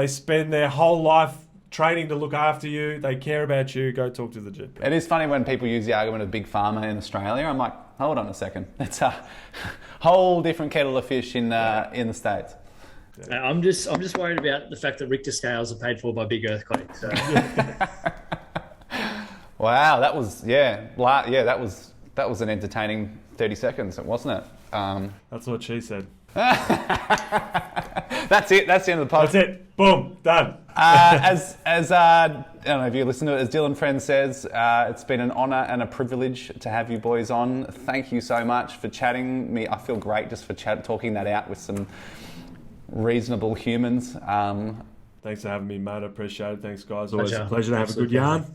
spend their whole life training to look after you. They care about you. Go talk to the GP. It is funny when people use the argument of Big Pharma in Australia. I'm like, hold on a second. It's a whole different kettle of fish in the States. I'm just worried about the fact that Richter scales are paid for by big earthquakes. So. Wow, that was that was an entertaining 30 seconds, wasn't it? That's what she said. That's it. That's the end of the podcast. That's it. Boom. Done. As I don't know if you listen to it, as Dylan Friend says, it's been an honour and a privilege to have you boys on. Thank you so much for chatting me. I feel great just for talking that out with some reasonable humans. Thanks for having me, mate. I appreciate it. Thanks, guys. Always a pleasure to have a good yarn.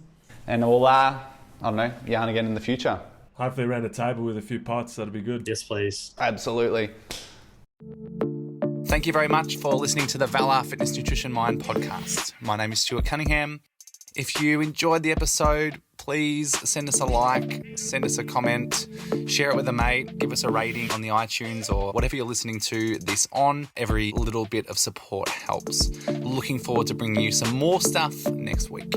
And we'll, I don't know, yarn again in the future. Hopefully around a table with a few pots. That'll be good. Yes, please. Absolutely. Thank you very much for listening to the Valor Fitness Nutrition Mind podcast. My name is Stuart Cunningham. If you enjoyed the episode, please send us a like, send us a comment, share it with a mate, give us a rating on the iTunes or whatever you're listening to this on. Every little bit of support helps. Looking forward to bringing you some more stuff next week.